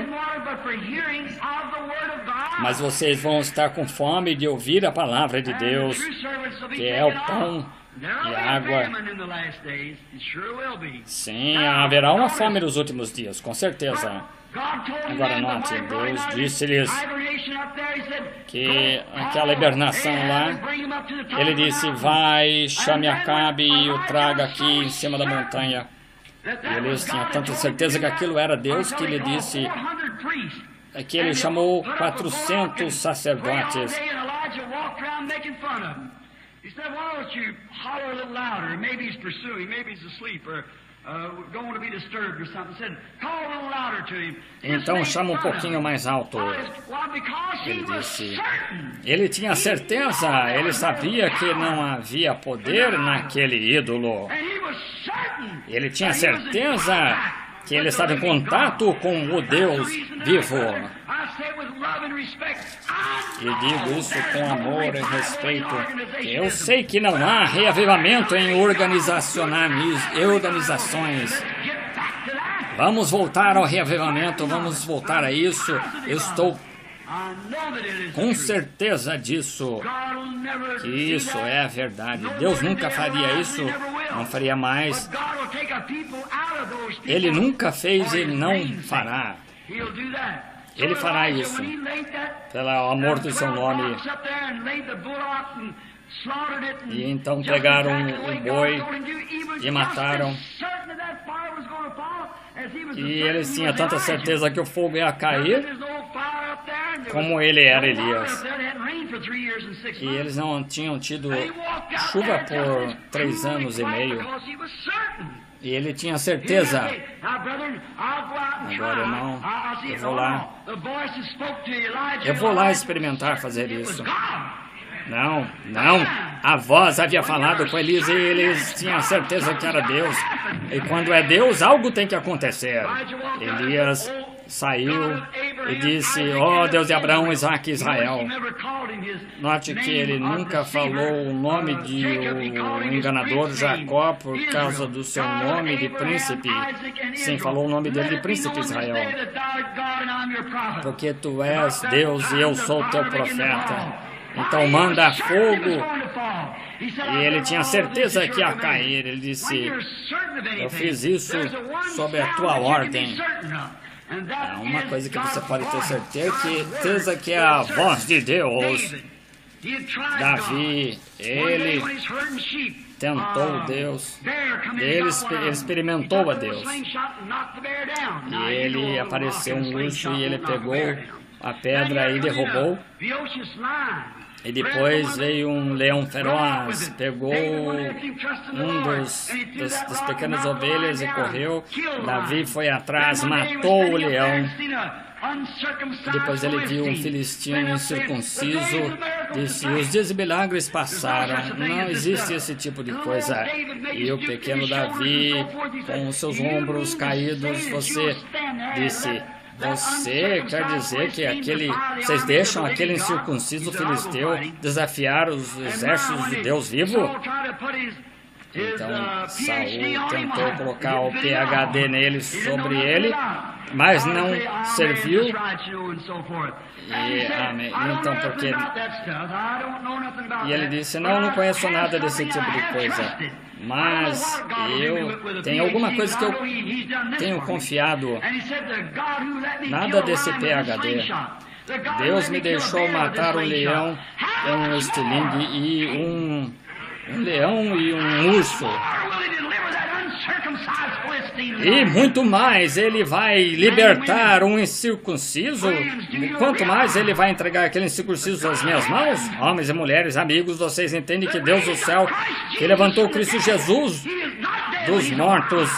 Speaker 2: mas vocês vão estar com fome de ouvir a palavra de Deus, que é o pão e a água. Sim, haverá uma fome nos últimos dias, com certeza. Agora note, Deus disse-lhes que aquela hibernação lá, ele disse, vai, chame Acabe e o traga aqui em cima da montanha. Eles tinham tanta certeza que aquilo era Deus que ele disse que ele chamou 400 sacerdotes. Então chama um pouquinho mais alto. Ele disse. Ele tinha certeza, ele sabia que não havia poder naquele ídolo. Ele tinha certeza que ele estava em contato com o Deus vivo. E digo isso com amor e respeito. Eu sei que não há reavivamento em organizações. Vamos voltar ao reavivamento, vamos voltar a isso. Eu estou com certeza disso, que isso é a verdade. Deus nunca faria isso, não faria mais. Ele nunca fez e não fará. Ele fará isso, pelo amor do seu nome. E então pegaram o boi e mataram. E eles tinham tanta certeza que o fogo ia cair, como ele era Elias. E eles não tinham tido chuva por 3 anos e meio. E ele tinha certeza. Agora não, eu vou lá experimentar fazer isso. Não, a voz havia falado com Elias e eles tinham certeza que era Deus. E quando é Deus, algo tem que acontecer. Elias saiu e disse, Deus de Abraão, Isaac e Israel. Note que ele nunca falou o nome de o enganador Jacó por causa do seu nome de príncipe. Sim, falou o nome dele de príncipe Israel. Porque tu és Deus e eu sou teu profeta. Então manda fogo. E ele tinha certeza que ia cair. Ele disse, eu fiz isso sob a tua ordem. É uma coisa que você pode ter certeza que é a voz de Deus. Davi, ele tentou Deus. Ele experimentou a Deus. E ele apareceu um urso e ele pegou a pedra e derrubou. E depois veio um leão feroz, pegou das pequenas ovelhas e correu. Davi foi atrás, matou o leão. Depois ele viu um filistino incircunciso, disse, os dias de milagres passaram, não existe esse tipo de coisa. E o pequeno Davi, com os seus ombros caídos, você disse, você quer dizer que vocês deixam aquele incircunciso filisteu desafiar os exércitos de Deus vivo? Então Saul tentou colocar o PhD nele, sobre ele, mas não serviu. Então, porque... E ele disse, não conheço nada desse tipo de coisa, mas eu tenho alguma coisa que eu tenho confiado. Nada desse PhD. Deus me deixou matar um leão, um estilingue e um leão e um urso. E muito mais, ele vai libertar um incircunciso. Quanto mais ele vai entregar aquele incircunciso às minhas mãos. Homens e mulheres, amigos, vocês entendem que Deus do céu, que levantou Cristo Jesus dos mortos,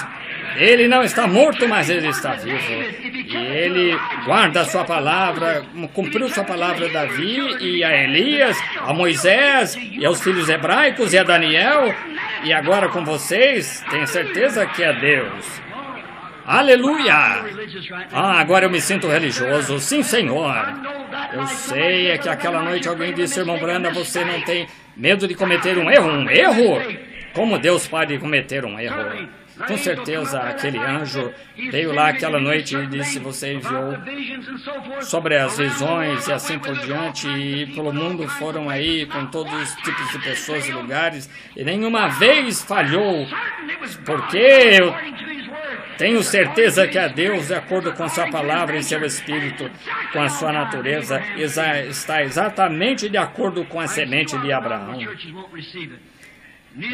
Speaker 2: ele não está morto, mas ele está vivo. E ele guarda a sua palavra, cumpriu sua palavra a Davi e a Elias, a Moisés e aos filhos hebraicos e a Daniel. E agora com vocês, tenho certeza que é Deus. Aleluia! Agora eu me sinto religioso. Sim, Senhor. Eu sei que aquela noite alguém disse, irmão Branda, você não tem medo de cometer um erro? Um erro? Como Deus pode cometer um erro? Com certeza aquele anjo veio lá aquela noite e disse, você enviou sobre as visões e assim por diante, e pelo mundo foram aí com todos os tipos de pessoas e lugares, e nenhuma vez falhou, porque eu tenho certeza que a Deus, de acordo com sua palavra e seu espírito, com a sua natureza, está exatamente de acordo com a semente de Abraão.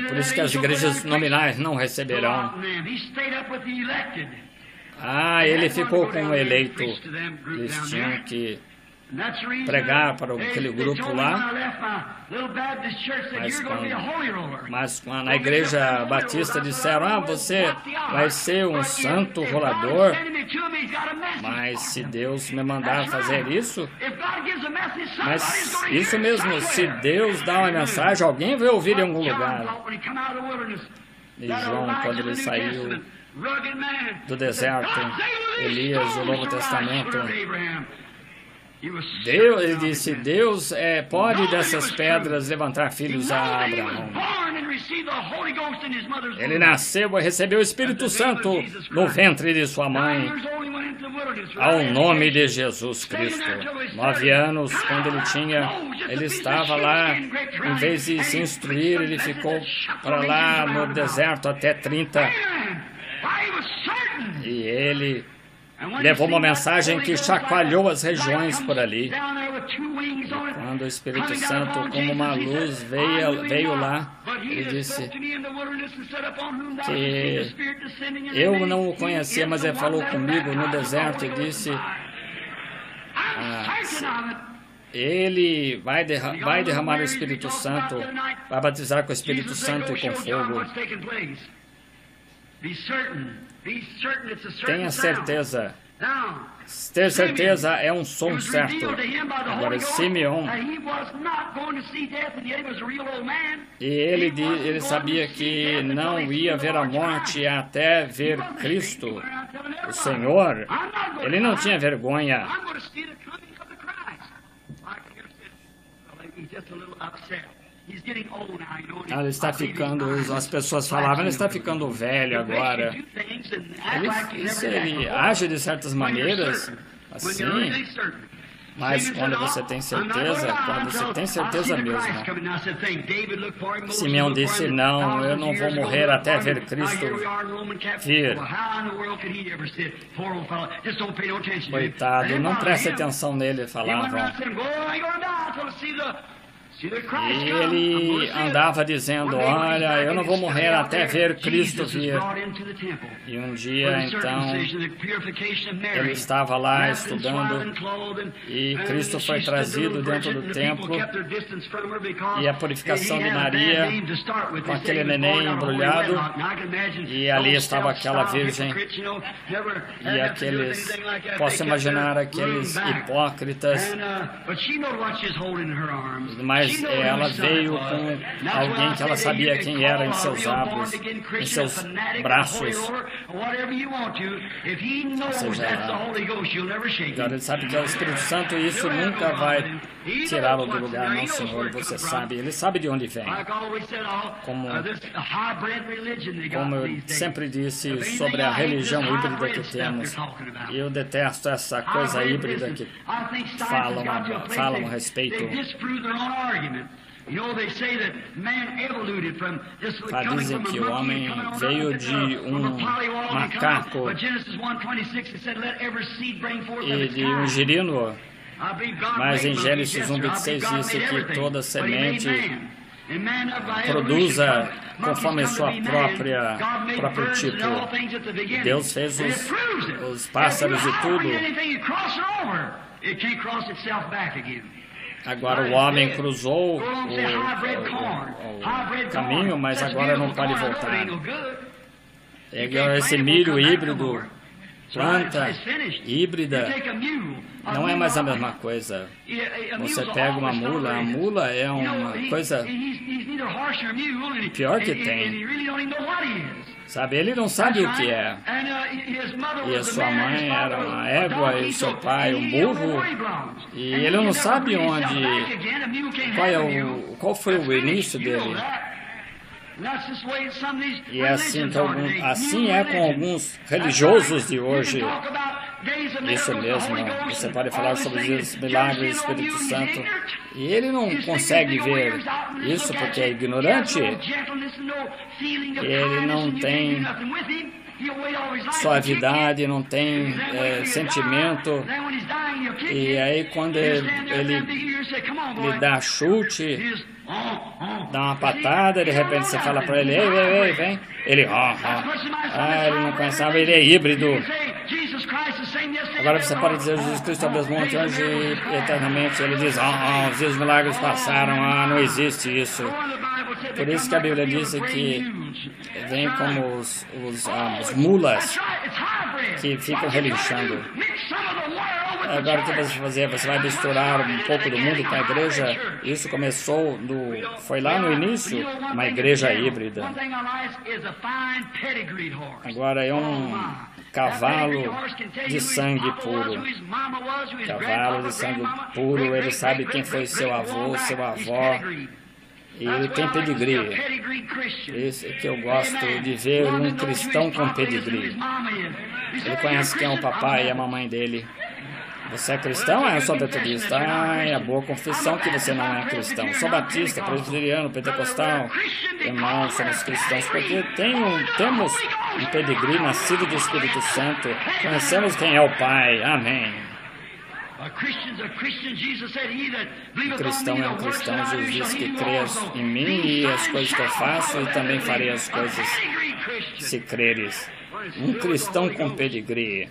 Speaker 2: Por isso que as igrejas nominais não receberão. Ele ficou com o eleito. Eles tinham que pregar para aquele grupo lá, mas na igreja batista disseram, você vai ser um santo rolador, mas se Deus me mandar fazer isso, mas isso mesmo, se Deus dá uma mensagem, alguém vai ouvir em algum lugar. E João, quando ele saiu do deserto, Elias, o Novo Testamento, ele disse, Deus pode dessas pedras levantar filhos a Abraão. Ele nasceu e recebeu o Espírito Santo no ventre de sua mãe, ao nome de Jesus Cristo. 9 anos, quando ele estava lá, em vez de se instruir, ele ficou para lá no deserto até 30. E ele levou uma mensagem que chacoalhou as regiões por ali. E quando o Espírito Santo, como uma luz, veio lá, ele disse que eu não o conhecia, mas ele falou comigo no deserto e disse, ele vai derramar o Espírito Santo, vai batizar com o Espírito Santo e com fogo. Tenha certeza. Ter certeza é um som certo. Agora, Simeão, e ele sabia que não ia ver a morte até ver Cristo, o Senhor. Ele não tinha vergonha. Ele está ficando, as pessoas falavam, ele está ficando velho agora. Ele age de certas maneiras, assim, mas quando você tem certeza mesmo. Simeão disse, não, eu não vou morrer até ver Cristo vir. Coitado, não preste atenção nele, falavam. E ele andava dizendo, olha, eu não vou morrer até ver Cristo vir. E um dia, então, ele estava lá estudando e Cristo foi trazido dentro do templo e a purificação de Maria com aquele neném embrulhado e ali estava aquela virgem e aqueles, posso imaginar aqueles hipócritas, mas ela veio com alguém que ela sabia quem era em seus lábios, em seus braços. Ou seja, agora ele sabe que é o Espírito Sempre isso nunca vai tirá-lo do lugar, não, Senhor, você sabe. Ele sabe de onde vem. Como eu sempre disse sobre a religião híbrida que temos, eu detesto essa coisa híbrida que falam a respeito. Dizem que o homem veio de um macaco e de um girino, mas em Gênesis 1:26 disse que toda semente produza conforme a sua próprio tipo. Deus fez os pássaros e tudo. Agora o homem cruzou o caminho, mas agora não pode voltar. E agora esse milho híbrido, planta híbrida, não é mais a mesma coisa. Você pega uma mula, a mula é uma coisa pior que tem. Sabe, ele não sabe o que é. E a sua mãe era uma égua e o seu pai um burro. E ele não sabe qual foi o início dele. E é assim com alguns religiosos de hoje. Isso mesmo, você pode falar sobre os milagres do Espírito Santo e ele não consegue ver isso porque é ignorante. Ele não tem suavidade, não tem sentimento. E aí quando ele Ele dá chute, dá uma patada, de repente você fala para ele, ei, vem. Ele, ele não pensava, ele é híbrido. Agora você pode dizer, Jesus Cristo é o mesmo ontem, hoje e eternamente. Ele diz, os milagres passaram, não existe isso. Por isso que a Bíblia diz que vem como os mulas que ficam relinchando. Agora o que você vai fazer? Você vai misturar um pouco do mundo com a igreja? Isso começou, foi lá no início, uma igreja híbrida. Agora é um cavalo de sangue puro. Cavalo de sangue puro, ele sabe quem foi seu avô, seu avó. E ele tem pedigree. Esse é que eu gosto de ver, um cristão com pedigree. Ele conhece quem é o papai e a mamãe dele. Você é cristão? Eu sou metodista. É boa confissão que você não é cristão. Sou batista, presbiteriano, pentecostal. Irmãos, somos cristãos porque temos um pedigree nascido do Espírito Santo. Conhecemos quem é o Pai. Amém. O cristão é um cristão. Jesus disse que crê em mim e as coisas que eu faço e também farei as coisas se creres. Um cristão com pedigree,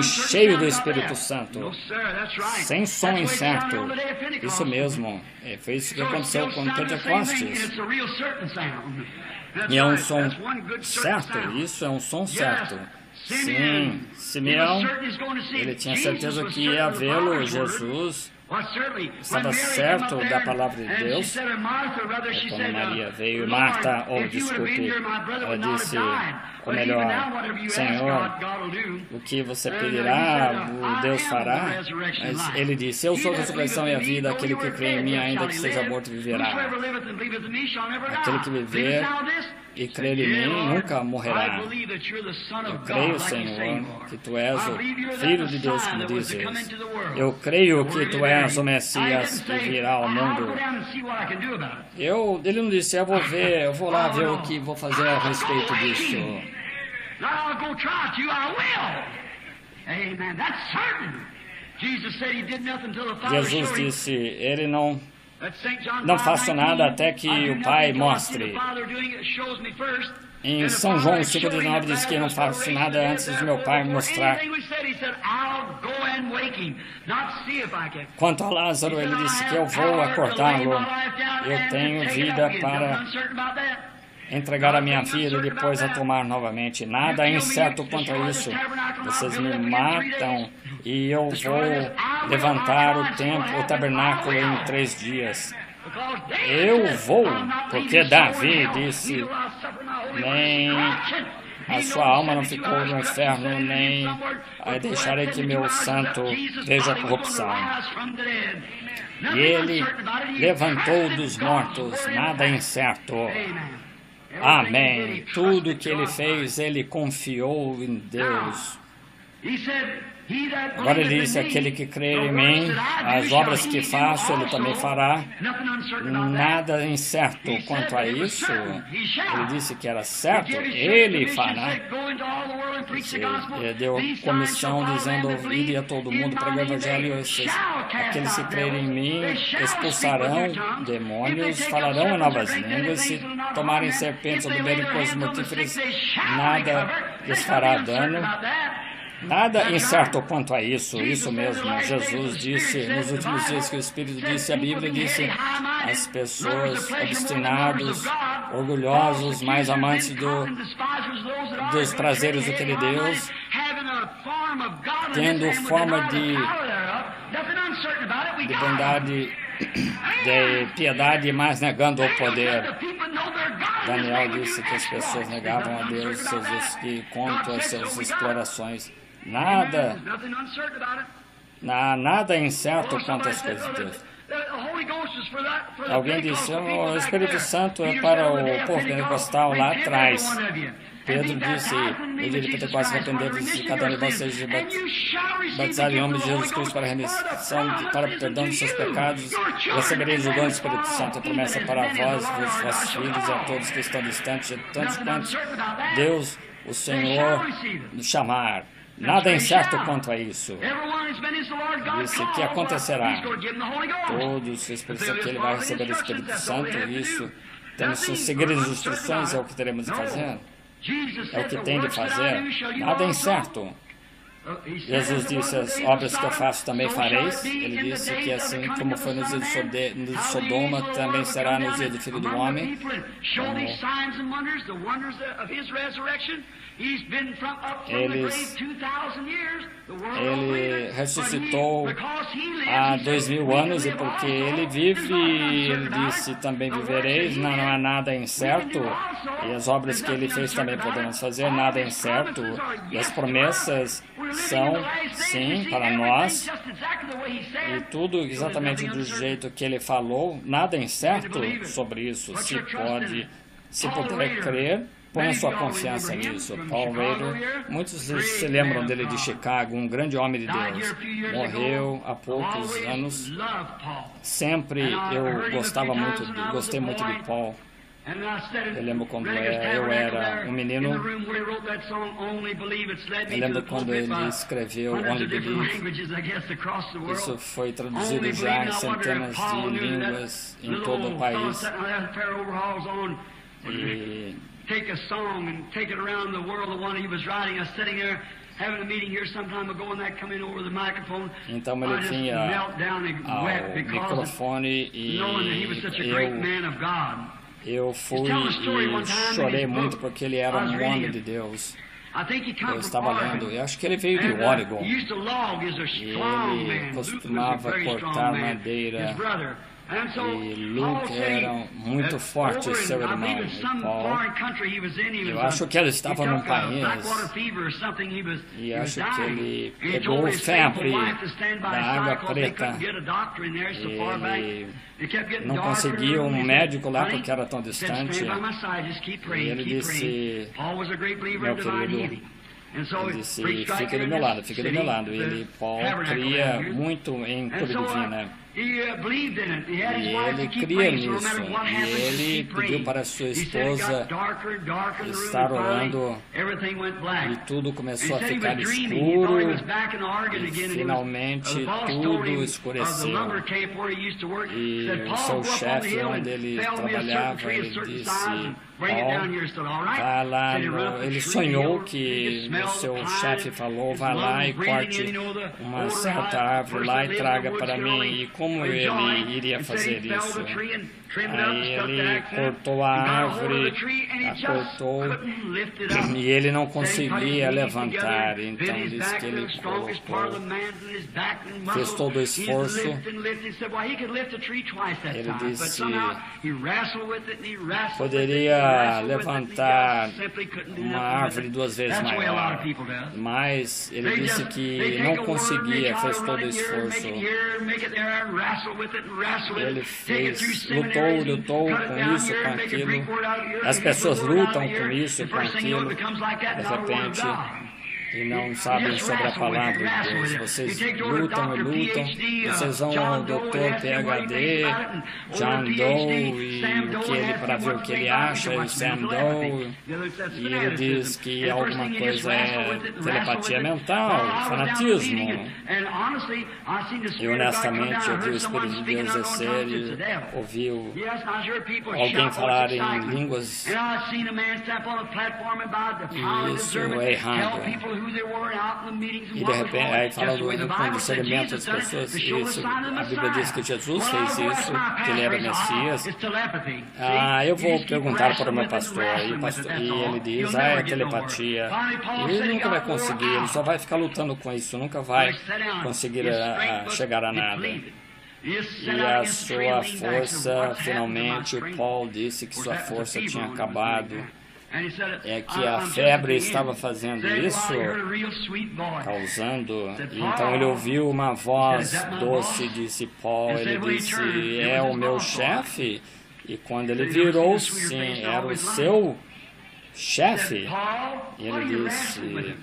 Speaker 2: cheio do Espírito Santo, sem som incerto. Isso mesmo, foi isso que aconteceu com Pentecostes. E é um som certo, isso é um som certo. Sim, Simeão, ele tinha certeza que ia vê-lo, Jesus estava certo da palavra de Deus. Quando Maria veio, Marta, ela disse, ou melhor, Senhor, o que você pedirá, o Deus fará. Mas ele disse, eu sou a ressurreição e a vida, aquele que crê em mim, ainda que seja morto, viverá. Aquele que viver e crer em mim nunca morrerá. Eu creio, Senhor, que Tu és o Filho de Deus, como dizes. Eu creio que Tu és o Messias que virá ao mundo. Ele não disse, eu vou lá ver o que vou fazer a respeito disso. Jesus disse, ele não faço nada até que o Pai mostre. Em São João 5,19 diz que eu não faço nada antes do meu Pai mostrar. Quanto a Lázaro, ele disse que eu vou acordá-lo. Eu tenho vida para entregar a minha vida e depois a tomar novamente. Nada é incerto quanto a isso. Vocês me matam e eu vou levantar o tabernáculo em 3 dias. Eu vou, porque Davi disse, nem a sua alma não ficou no inferno, nem deixarei que meu santo veja a corrupção. E ele levantou dos mortos, nada é incerto. Amém. Tudo que ele fez, ele confiou em Deus. Agora ele disse, aquele que crer em mim, as obras que faço, ele também fará. Nada incerto quanto a isso. Ele disse que era certo, ele fará. Ele deu comissão dizendo, ide a todo mundo, pregar o evangelho. Aqueles que crerem em mim expulsarão demônios, falarão em novas línguas, se tomarem serpentes ou beberem coisas mortíferas, nada lhes fará dano. Nada incerto quanto a isso, isso mesmo. Jesus disse nos últimos dias que o Espírito disse, a Bíblia disse, as pessoas obstinados, orgulhosos, mais amantes dos prazeres do que de Deus, tendo forma de bondade, de piedade, mas negando o poder. Daniel disse que as pessoas negavam a Deus, seus deuses que contam as suas explorações. Nada incerto quanto às coisas de Deus. Alguém disse, o Espírito Santo é para o povo pentecostal lá atrás. Pedro disse, no dia de Pentecostes, arrependei-vos de cada um de vocês de batizar em nome de Jesus Cristo para a remissão, para o perdão dos seus pecados, recebereis o dom do Espírito Santo, a promessa para vós, vossos filhos e a todos que estão distantes, de tantos quantos Deus, o Senhor, nos chamar. Nada é incerto quanto a isso. Disse que acontecerá. Todos os Espíritos aqui, ele vai receber o Espírito Santo. Isso, temos que seguir as instruções, é o que teremos de fazer. É o que tem de fazer. Nada é incerto. Jesus disse, as obras que eu faço também fareis. Ele disse que assim como foi nos dias de Sodoma, também será nos dias do Filho do Homem. Ele ressuscitou há 2000 anos e porque ele vive, ele disse, também vivereis, não há nada incerto. E as obras que ele fez também podemos fazer, nada é incerto. E as promessas são, sim, para nós. E tudo exatamente do jeito que ele falou, nada é incerto sobre isso. Se puder crer, põe a sua confiança nisso. Paul Rader, muitos se lembram dele de Chicago, um grande homem de Deus. Morreu há poucos anos. Sempre eu gostei muito de Paul. Eu lembro quando eu era um menino. Eu lembro quando ele escreveu Only Believe. Isso foi traduzido já em centenas de línguas em todo o país. E take a song and take it around the world, the one he was writing. I was sitting there having a meeting here some time ago and that coming over the microphone. Então ele vinha ao microfone e eu fui e chorei muito porque ele era um homem de Deus. Eu estava lendo, eu acho que ele veio de Oregon. E ele costumava cortar madeira. E Luke era muito forte, seu irmão, e Paul. Eu acho que ele estava num país e acho que ele pegou febre da água preta. Ele não conseguia um médico lá porque era tão distante. E ele disse, meu querido, ele disse, fique do meu lado, fique do meu lado. E Paul cria muito em cura divina. E ele cria nisso. E ele pediu para sua esposa estar orando. E tudo começou a ficar escuro. E finalmente tudo escureceu. E o seu chefe, onde ele trabalhava, ele disse, vai lá, ele sonhou que o seu chefe falou, vai lá e corte uma certa árvore lá e traga para mim. E como ele iria fazer isso? Aí ele cortou a árvore, a cortou e ele não conseguia levantar. Então disse que ele colocou, fez todo o esforço. Ele disse poderia levantar uma árvore 2 vezes maior, mas ele disse que não conseguia, fez todo o esforço. Ele lutou com isso, com aquilo. As pessoas lutam com isso, com aquilo. De repente, e não sabem sobre a palavra de Deus. Vocês lutam e lutam, vocês vão ao Dr. PhD, John Doe, para ver o que ele acha, e Sam Doe, e ele diz que alguma coisa é telepatia mental, fanatismo. E honestamente, eu vi o Espírito de Deus descer e ouviu alguém falar em línguas, e isso é errado. E de repente, aí fala do discernimento das pessoas, isso, a Bíblia diz que Jesus fez isso, que ele era Messias. Eu vou perguntar para o meu pastor, e ele diz, é telepatia. Ele nunca vai conseguir, ele só vai ficar lutando com isso, nunca vai conseguir chegar a nada. E a sua força, finalmente, Paul disse que sua força tinha acabado. É que a febre estava fazendo isso, causando. E então ele ouviu uma voz doce, disse Paul, ele disse, é o meu chefe? E quando ele virou, sim, era o seu chefe. E ele disse,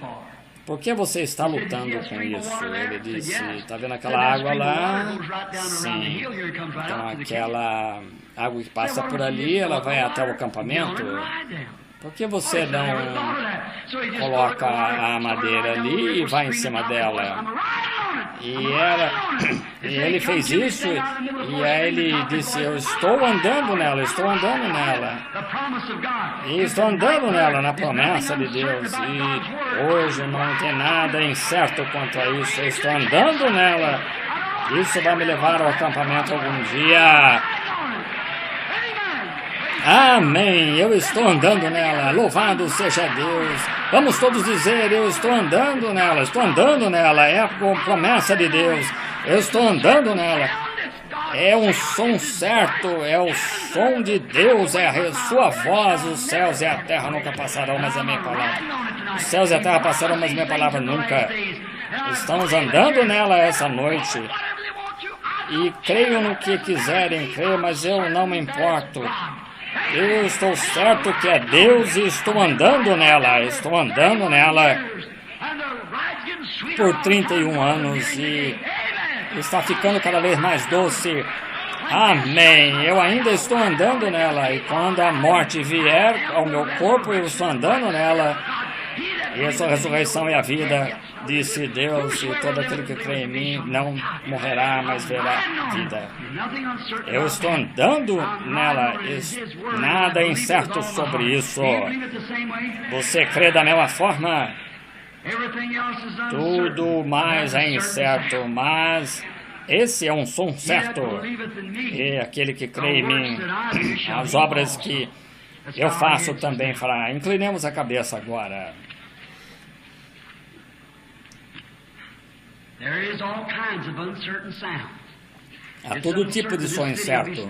Speaker 2: por que você está lutando com isso? Ele disse, está vendo aquela água lá? Sim. Então aquela água que passa por ali, ela vai até o acampamento? Por que você não coloca a madeira ali e vai em cima dela? E ele fez isso, e aí ele disse, eu estou andando nela, e estou andando nela na promessa de Deus, e hoje não tem nada incerto quanto a isso, eu estou andando nela, isso vai me levar ao acampamento algum dia. Amém, eu estou andando nela, louvado seja Deus. Vamos todos dizer, eu estou andando nela, é a promessa de Deus, eu estou andando nela. É um som certo, é o som de Deus, é a sua voz, os céus e a terra nunca passarão, mas a minha palavra. Os céus e a terra passarão, mas a minha palavra nunca. Estamos andando nela essa noite. E creio no que quiserem crer, mas eu não me importo. Eu estou certo que é Deus e estou andando nela por 31 anos e está ficando cada vez mais doce. Amém. Eu ainda estou andando nela e quando a morte vier ao meu corpo, eu estou andando nela. E a sua ressurreição é a vida, disse Deus, e todo aquele que crê em mim não morrerá, mas verá vida. Eu estou andando nela, nada é incerto sobre isso. Você crê da mesma forma? Tudo mais é incerto, mas esse é um som certo. E aquele que crê em mim, as obras que eu faço também fará. Inclinemos a cabeça agora. Há todo tipo de som incerto.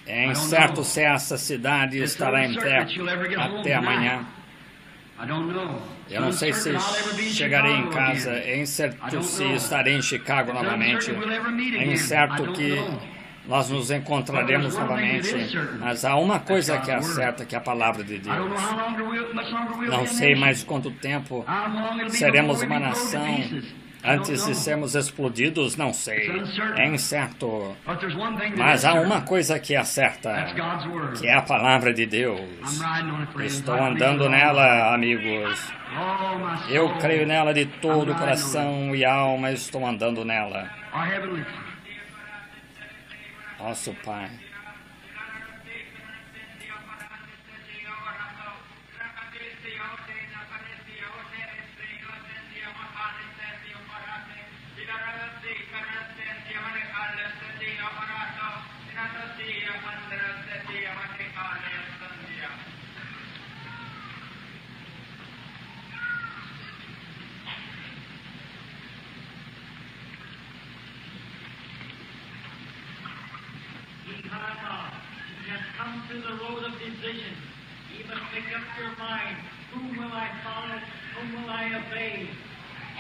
Speaker 2: É incerto se essa cidade estará em pé até amanhã. Eu não sei se chegarei em casa. É incerto se estarei em Chicago novamente. É incerto que nós nos encontraremos novamente. Mas há uma coisa que é certa, que é a palavra de Deus. Não sei mais quanto tempo seremos uma nação antes de sermos explodidos, não sei. É incerto. Mas há uma coisa que é certa, que é a palavra de Deus. Estou andando nela, amigos. Eu creio nela de todo o coração e alma, estou andando nela. Nosso Pai.
Speaker 3: To the road of decision. You must make up your mind. Whom will I follow? Whom will I obey?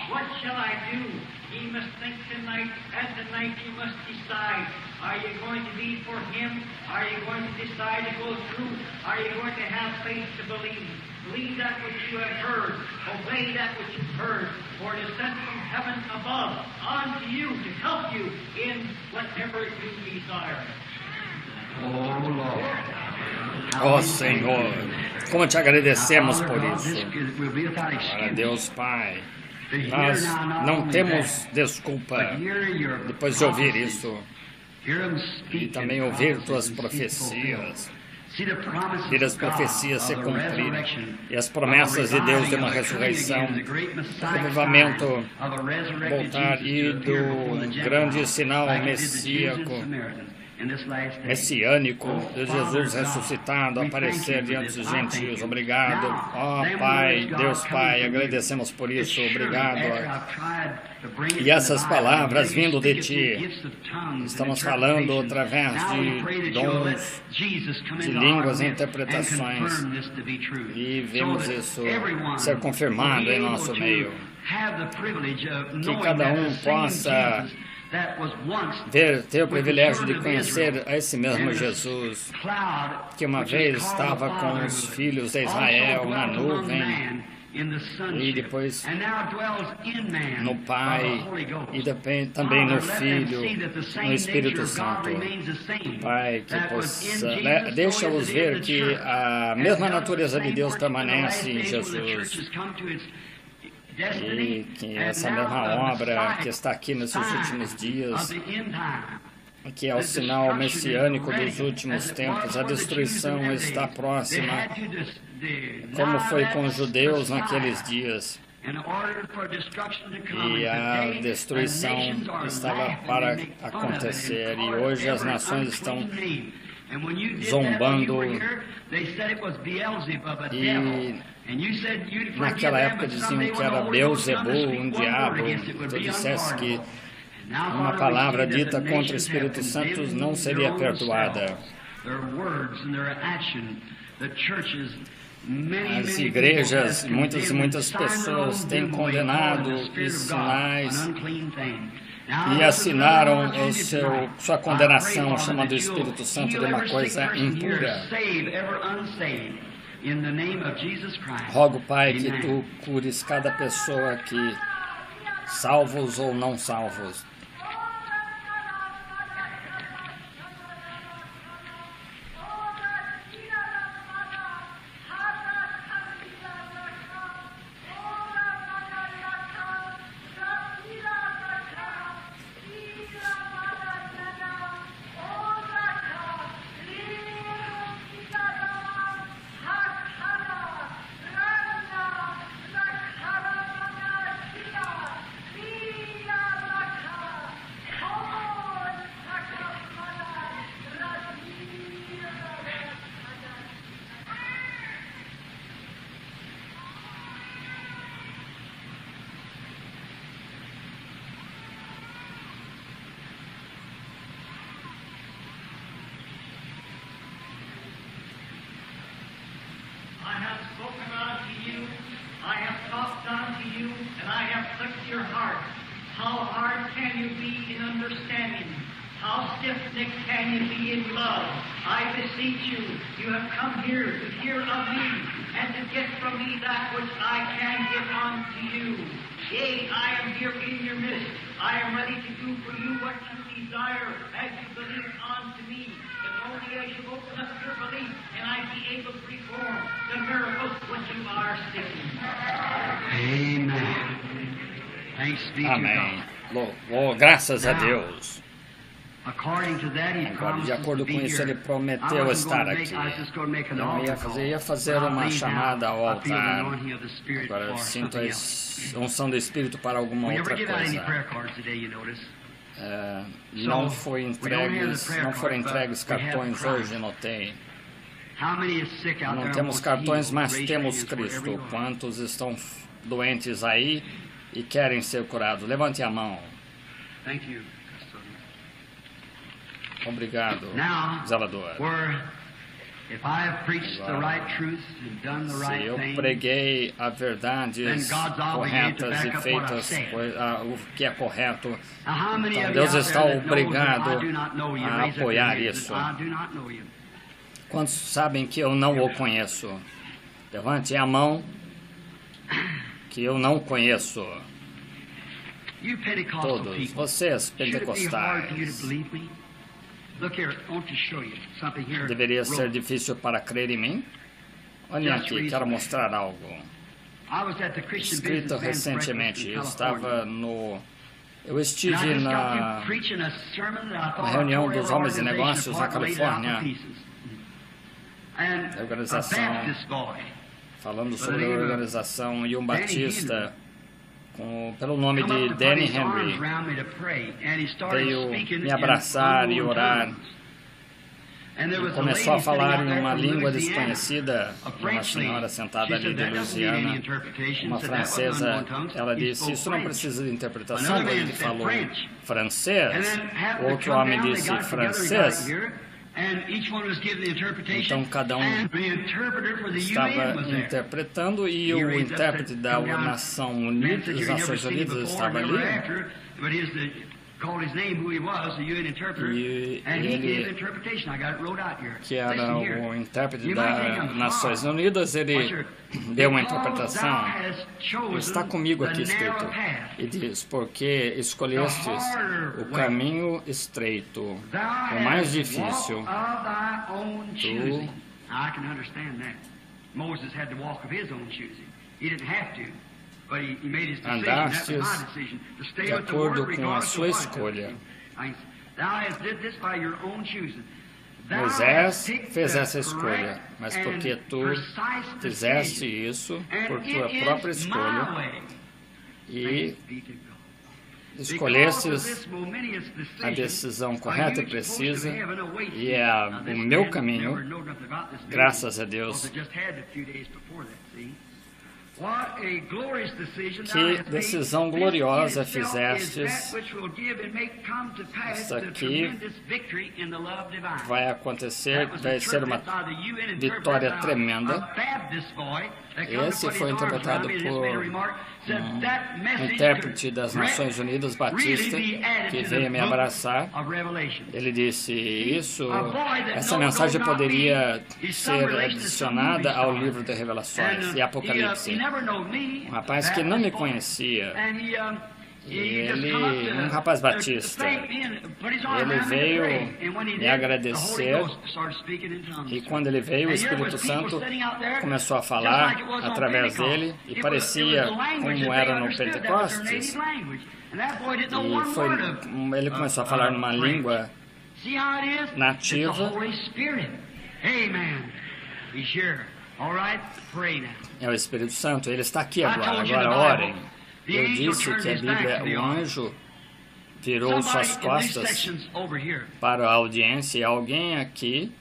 Speaker 3: What shall I do? You must think tonight. At tonight you must decide. Are you going to be for Him? Are you going to decide to go through? Are you going to have faith to believe? Believe that which you have heard. Obey that which you've heard. For it is sent from heaven above unto you to help you in whatever you desire.
Speaker 2: Oh Senhor, como te agradecemos por isso. Para Deus Pai, nós não temos desculpa depois de ouvir isso e também ouvir tuas profecias, ver as profecias se cumprirem e as promessas de Deus de uma ressurreição, revivamento, voltar e do grande sinal messiânico de Jesus ressuscitado, aparecer diante dos gentios. Obrigado, ó Pai, Deus Pai, agradecemos por isso, obrigado. E essas palavras vindo de Ti, estamos falando através de dons, de línguas e interpretações, e vemos isso ser confirmado em nosso meio. Que cada um possa ter o privilégio de conhecer esse mesmo Jesus, que uma vez estava com os filhos de Israel na nuvem, e depois no Pai e também no Filho, no Espírito Santo. Pai, que possa, deixa-os ver que a mesma natureza de Deus permanece em Jesus e que essa mesma obra que está aqui nesses últimos dias, que é o sinal messiânico dos últimos tempos, a destruição está próxima, como foi com os judeus naqueles dias. E a destruição estava para acontecer, e hoje as nações estão zombando, e naquela época diziam que era Beelzebul, um diabo. Tu disseste que uma palavra dita contra o Espírito Santo não seria perdoada. As igrejas, muitas pessoas têm condenado os sinais e assinaram sua condenação, chamando o Espírito Santo de uma coisa impura. Rogo, Pai, que Tu cures cada pessoa aqui, salvos ou não salvos. Amém. Graças a Deus. Agora, de acordo com isso, ele prometeu estar aqui. Eu ia fazer uma chamada ao altar. Agora, eu sinto a unção do Espírito para alguma outra coisa. Não foram entregues cartões hoje, notei. Não temos cartões, mas temos Cristo. Quantos estão doentes aí e querem ser curados? Levante a mão. Obrigado, zelador. Se eu preguei a verdades corretas e feitas o que é correto, então Deus está obrigado a apoiar isso. Quantos sabem que eu não o conheço? Levante a mão que eu não conheço. Todos vocês pentecostais. Deveria ser difícil para crer em mim? Olha aqui, quero mostrar algo. Escrito recentemente, eu estive na reunião dos homens de negócios na Califórnia, organização, falando sobre a organização, e um batista pelo nome de Danny Henry veio me abraçar e orar. E começou a falar em uma língua desconhecida. Uma senhora sentada ali de Louisiana, uma francesa, ela disse: isso não precisa de interpretação. Ele falou francês, outro homem disse francês. Então cada um estava interpretando, e o intérprete da Nações Unidas estava ali.
Speaker 1: called his name, who he was, the UN interpreter, and he gave interpretation. I got it wrote out here.
Speaker 2: Que era o intérprete das Nações Unidas, ele deu uma interpretação. Está comigo aqui escrito. E diz, porque escolhestes o caminho estreito, o mais difícil, tu...
Speaker 1: I can understand that. Moses had to walk of his own choosing. He didn't have to.
Speaker 2: Andastes de acordo com a sua escolha. Moisés fez essa escolha, mas porque tu fizeste isso por tua própria escolha e escolhestes a decisão correta e precisa, e é o meu caminho, graças a Deus. Que decisão gloriosa fizestes. Isso aqui vai acontecer, vai ser uma vitória tremenda. Esse foi interpretado por um intérprete das Nações Unidas, Batista, que veio me abraçar. Ele disse isso, essa mensagem poderia ser adicionada ao livro de Revelações e Apocalipse. Um rapaz que não me conhecia, um rapaz batista, ele veio me agradecer, e quando ele veio, o Espírito Santo começou a falar através dele, e parecia como era no Pentecostes, e ele começou a falar numa língua nativa. É o Espírito Santo, ele está aqui agora. Agora orem. Eu disse que a Bíblia, o anjo virou suas costas para a audiência, e alguém aqui,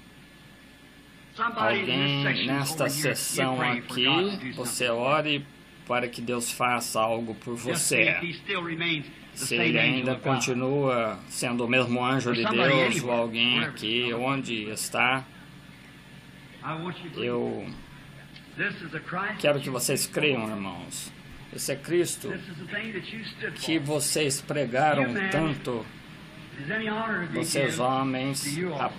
Speaker 2: alguém nesta sessão aqui, você ore para que Deus faça algo por você. Se ele ainda continua sendo o mesmo anjo de Deus, ou alguém aqui, onde está, eu quero que vocês creiam, irmãos. Esse é Cristo que vocês pregaram tanto, vocês homens de honra,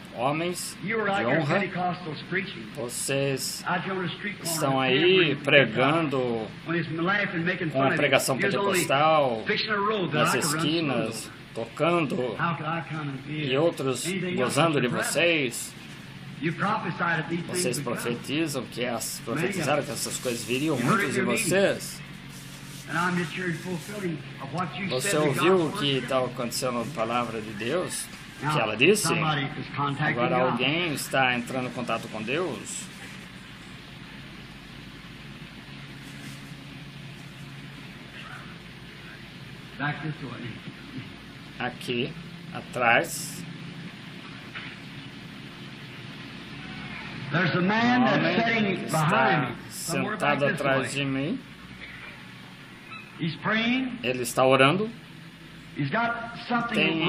Speaker 2: vocês estão aí pregando com a pregação pentecostal nas esquinas, tocando, e outros gozando de vocês. Vocês profetizam profetizaram que essas coisas viriam, muitos de vocês. Você ouviu o que está acontecendo na palavra de Deus? Que ela disse? Agora alguém está entrando em contato com Deus. Aqui, atrás. Um homem está sentado atrás de mim. Ele está orando. Tem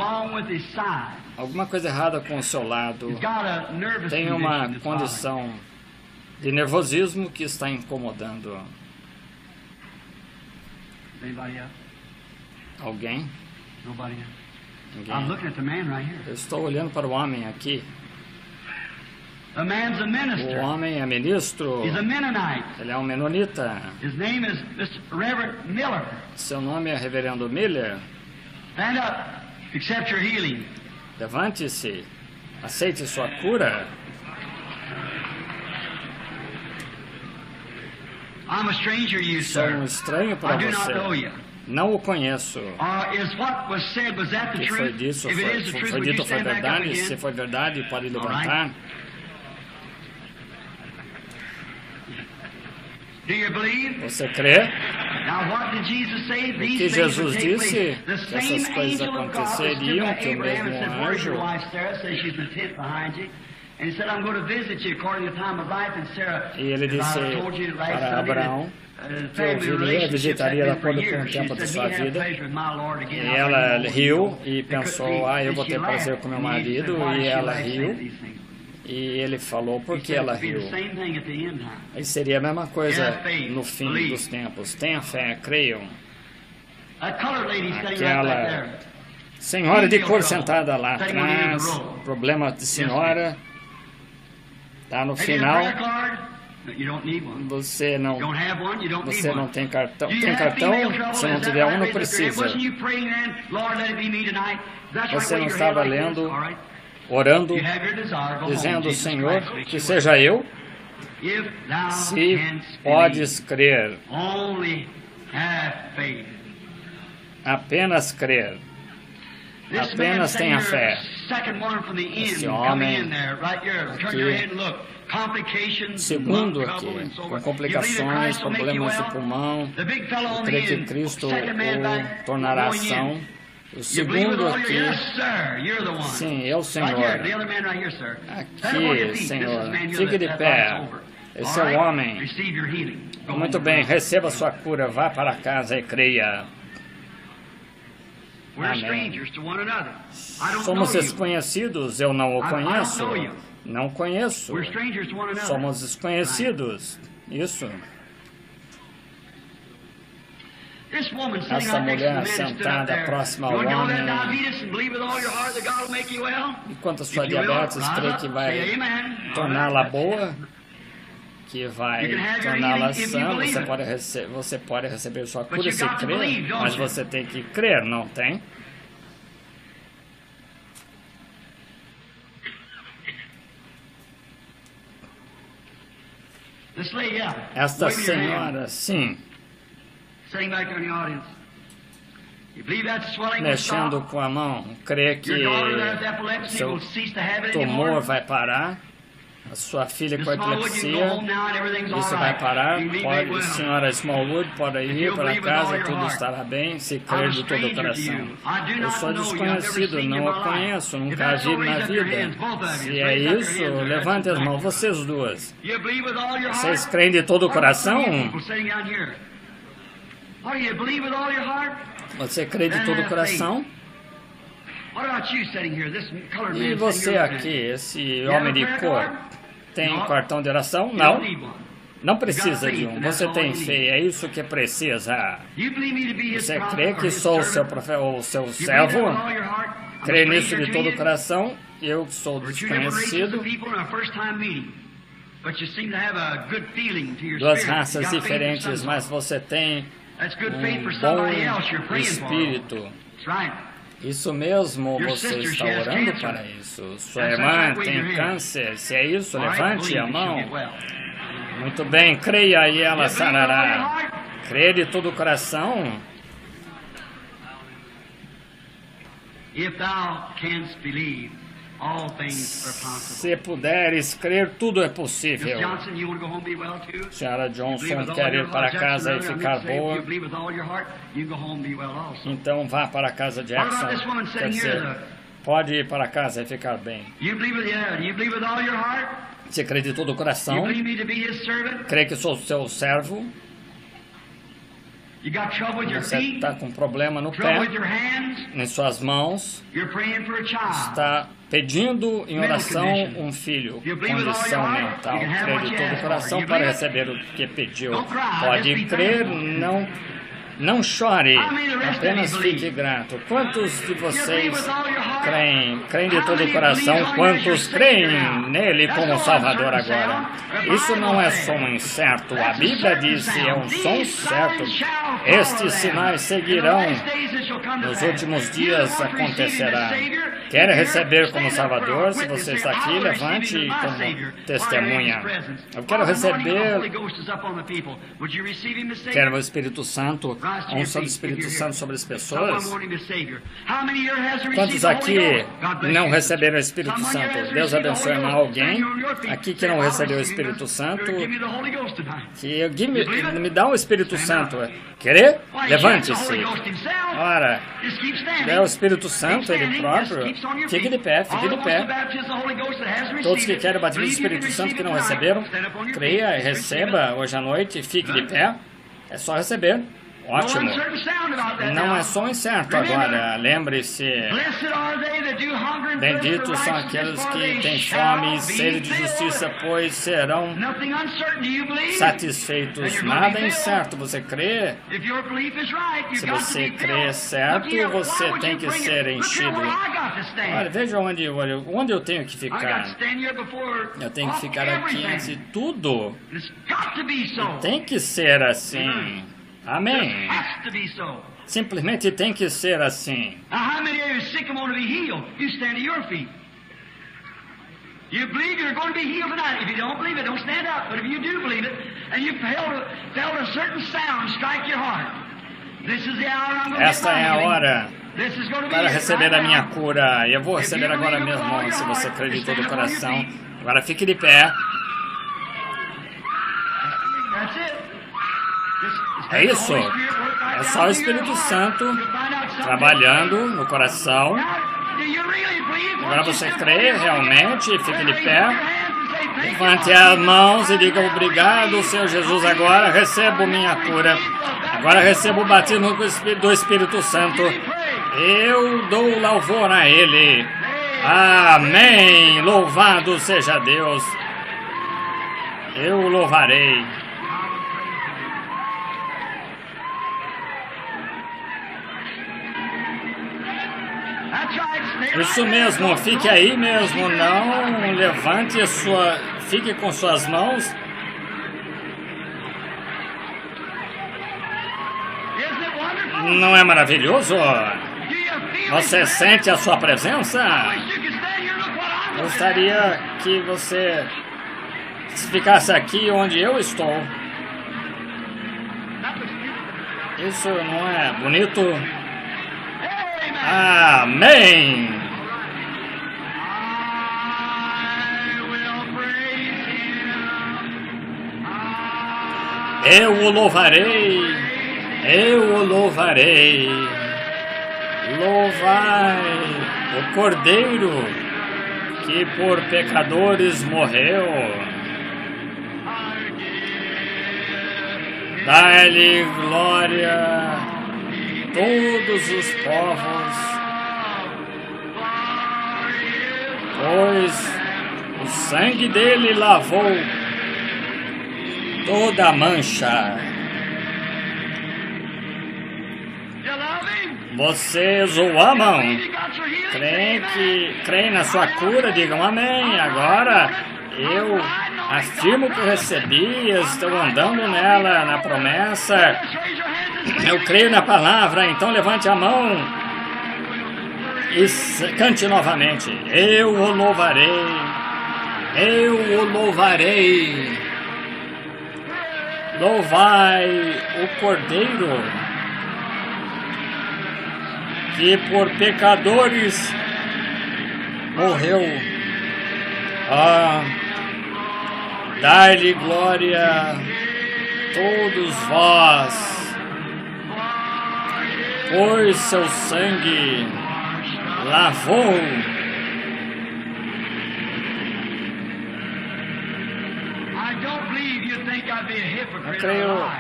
Speaker 2: alguma coisa errada com o seu lado. Tem uma condição de nervosismo que está incomodando. Alguém? Ninguém. Eu estou olhando para o homem aqui. O homem é ministro. Ele é um menonita. Seu nome é Reverendo Miller. Levante-se. Aceite sua cura. Sou um estranho para você. Não o conheço. O que foi dito foi verdade? Se foi verdade, pode levantar. Você crê? O que Jesus disse? Que essas coisas aconteceriam, que o mesmo anjo... E ele disse para Abraão que eu visitaria de acordo com o tempo da sua vida. E ela riu e pensou, eu vou ter prazer com meu marido. E ela riu. E ele falou por que ela riu. E seria a mesma coisa no fim dos tempos. Tenha fé, creiam. Aquela Senhora de cor sentada lá atrás, problema de senhora, tá no final. Você não tem cartão. Tem cartão? Se não tiver um, não precisa. Você não estava lendo, orando, dizendo, Senhor, que seja eu? Se podes crer, apenas crer. Apenas tenha fé. Esse homem aqui, segundo aqui, com complicações, problemas de pulmão, eu creio que Cristo o tornará ação. O segundo aqui, sim, é o Senhor. Aqui, Senhor, fique de pé. Esse é o homem. Muito bem, receba sua cura, vá para casa e creia. Amém. Somos desconhecidos, eu não o conheço. Não conheço. Somos desconhecidos. Isso. Essa mulher sentada próxima ao homem, enquanto a sua diabetes crê que vai torná-la boa, que vai torná-la sã, você pode receber sua cura se crer, mas você tem que crer, não tem? Esta senhora, sim, mexendo com a mão, crê que seu tumor vai parar, a sua filha com epilepsia, isso vai parar, pode, senhora Smallwood, pode ir para casa, tudo estará bem, se crer de todo o coração. Eu sou desconhecido, não o conheço, nunca a vi na vida. Se é isso, levante as mãos, vocês duas. Vocês creem de todo o coração? Você crê de todo o coração? E você aqui, esse homem de cor, tem cartão de oração? Não. Não precisa de um. Você tem fé, é isso que precisa. Você crê que sou o seu profeta ou o seu servo? Crê nisso de todo o coração? Eu sou desconhecido. Duas raças diferentes, mas você tem um bom espírito. Isso mesmo, você está orando para isso. Sua irmã tem câncer, se é isso, levante a mão. Muito bem, creia e ela sarará. Crê de todo o coração. Se puderes crer, tudo é possível. Senhora Johnson quer ir para casa e ficar boa. Então vá para casa, Jackson. Quer dizer, pode ir para casa e ficar bem. Você crê de todo o coração? Crê que sou seu servo? Você está com problema no pé, em suas mãos, está pedindo em oração um filho, condição mental. Crê de todo o coração para receber o que pediu. Pode crer, não chore, apenas fique grato. Quantos de vocês creem de todo o coração? Quantos creem nele como Salvador agora? Isso não é som incerto. A Bíblia diz que é um som certo. Estes sinais seguirão. Nos últimos dias acontecerá. Quer receber como Salvador? Se você está aqui, levante como testemunha. Eu quero receber. Quero o Espírito Santo, a unção do Espírito Santo sobre as pessoas. Quantos aqui não receberam o Espírito Santo? Deus abençoe alguém aqui que não recebeu o Espírito Santo. Que me dá o Espírito Santo. Querer? Levante-se. Ora, é o Espírito Santo, ele próprio. Fique de pé, fique de pé. Todos que querem o batismo do Espírito Santo que não receberam, creia e receba hoje à noite, fique de pé. É só receber. Ótimo. Não é só um incerto agora. Lembre-se, benditos são aqueles que têm fome e sede de justiça, pois serão satisfeitos. Nada é incerto. Você crê? Se você crê certo, você tem que ser enchido. Olha, veja onde eu tenho que ficar. Eu tenho que ficar aqui antes de tudo. Tem que ser assim. Amém. Simplesmente tem que ser assim.
Speaker 1: You believe you're going to be healed tonight. If you don't believe it, don't stand up. But if you do believe it, and you felt a certain sound strike your heart, this is the hour I'm going to get
Speaker 2: Esta é a hora para receber a minha cura. Eu vou receber agora mesmo, se você crê de todo o coração. Agora fique de pé. É isso. É só o Espírito Santo trabalhando no coração. Agora você crê realmente? Fique de pé. Levante as mãos e diga: obrigado, Senhor Jesus. Agora recebo minha cura. Agora recebo o batismo do Espírito Santo. Eu dou louvor a Ele. Amém. Louvado seja Deus. Eu o louvarei. Isso mesmo, fique aí mesmo, não levante fique com suas mãos. Não é maravilhoso? Você sente a sua presença? Gostaria que você ficasse aqui onde eu estou. Isso não é bonito? Amém! Eu o louvarei, eu o louvarei. Louvai o Cordeiro que por pecadores morreu. Dai-lhe glória todos os povos, pois o sangue dele lavou toda a mancha. Vocês o amam? Creem na sua cura? Digam amém. Agora eu afirmo que recebi, estou andando nela, na promessa. Eu creio na palavra, então levante a mão e cante novamente. Eu o louvarei, eu o louvarei. Louvai o Cordeiro que por pecadores morreu. Dai-lhe glória todos vós, pois seu sangue lavou eu creio.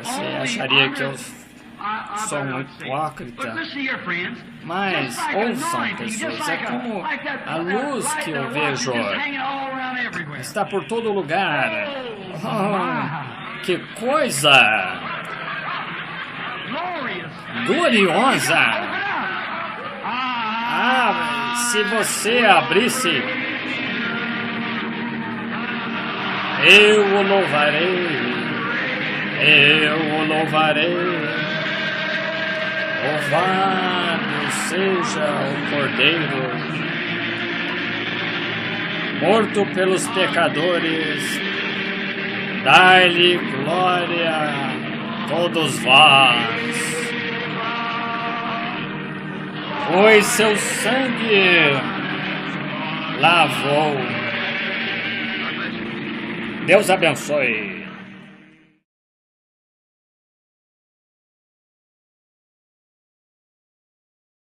Speaker 2: Você acharia que eu sou um hipócrita, mas ouçam, pessoas, é como a luz que eu vejo, está por todo lugar. Oh, que coisa gloriosa! Se você abrisse, eu o louvarei, eu o louvarei. Louvado seja o Cordeiro, morto pelos pecadores. Dai-lhe glória todos vós, pois seu sangue lavou. Deus abençoe.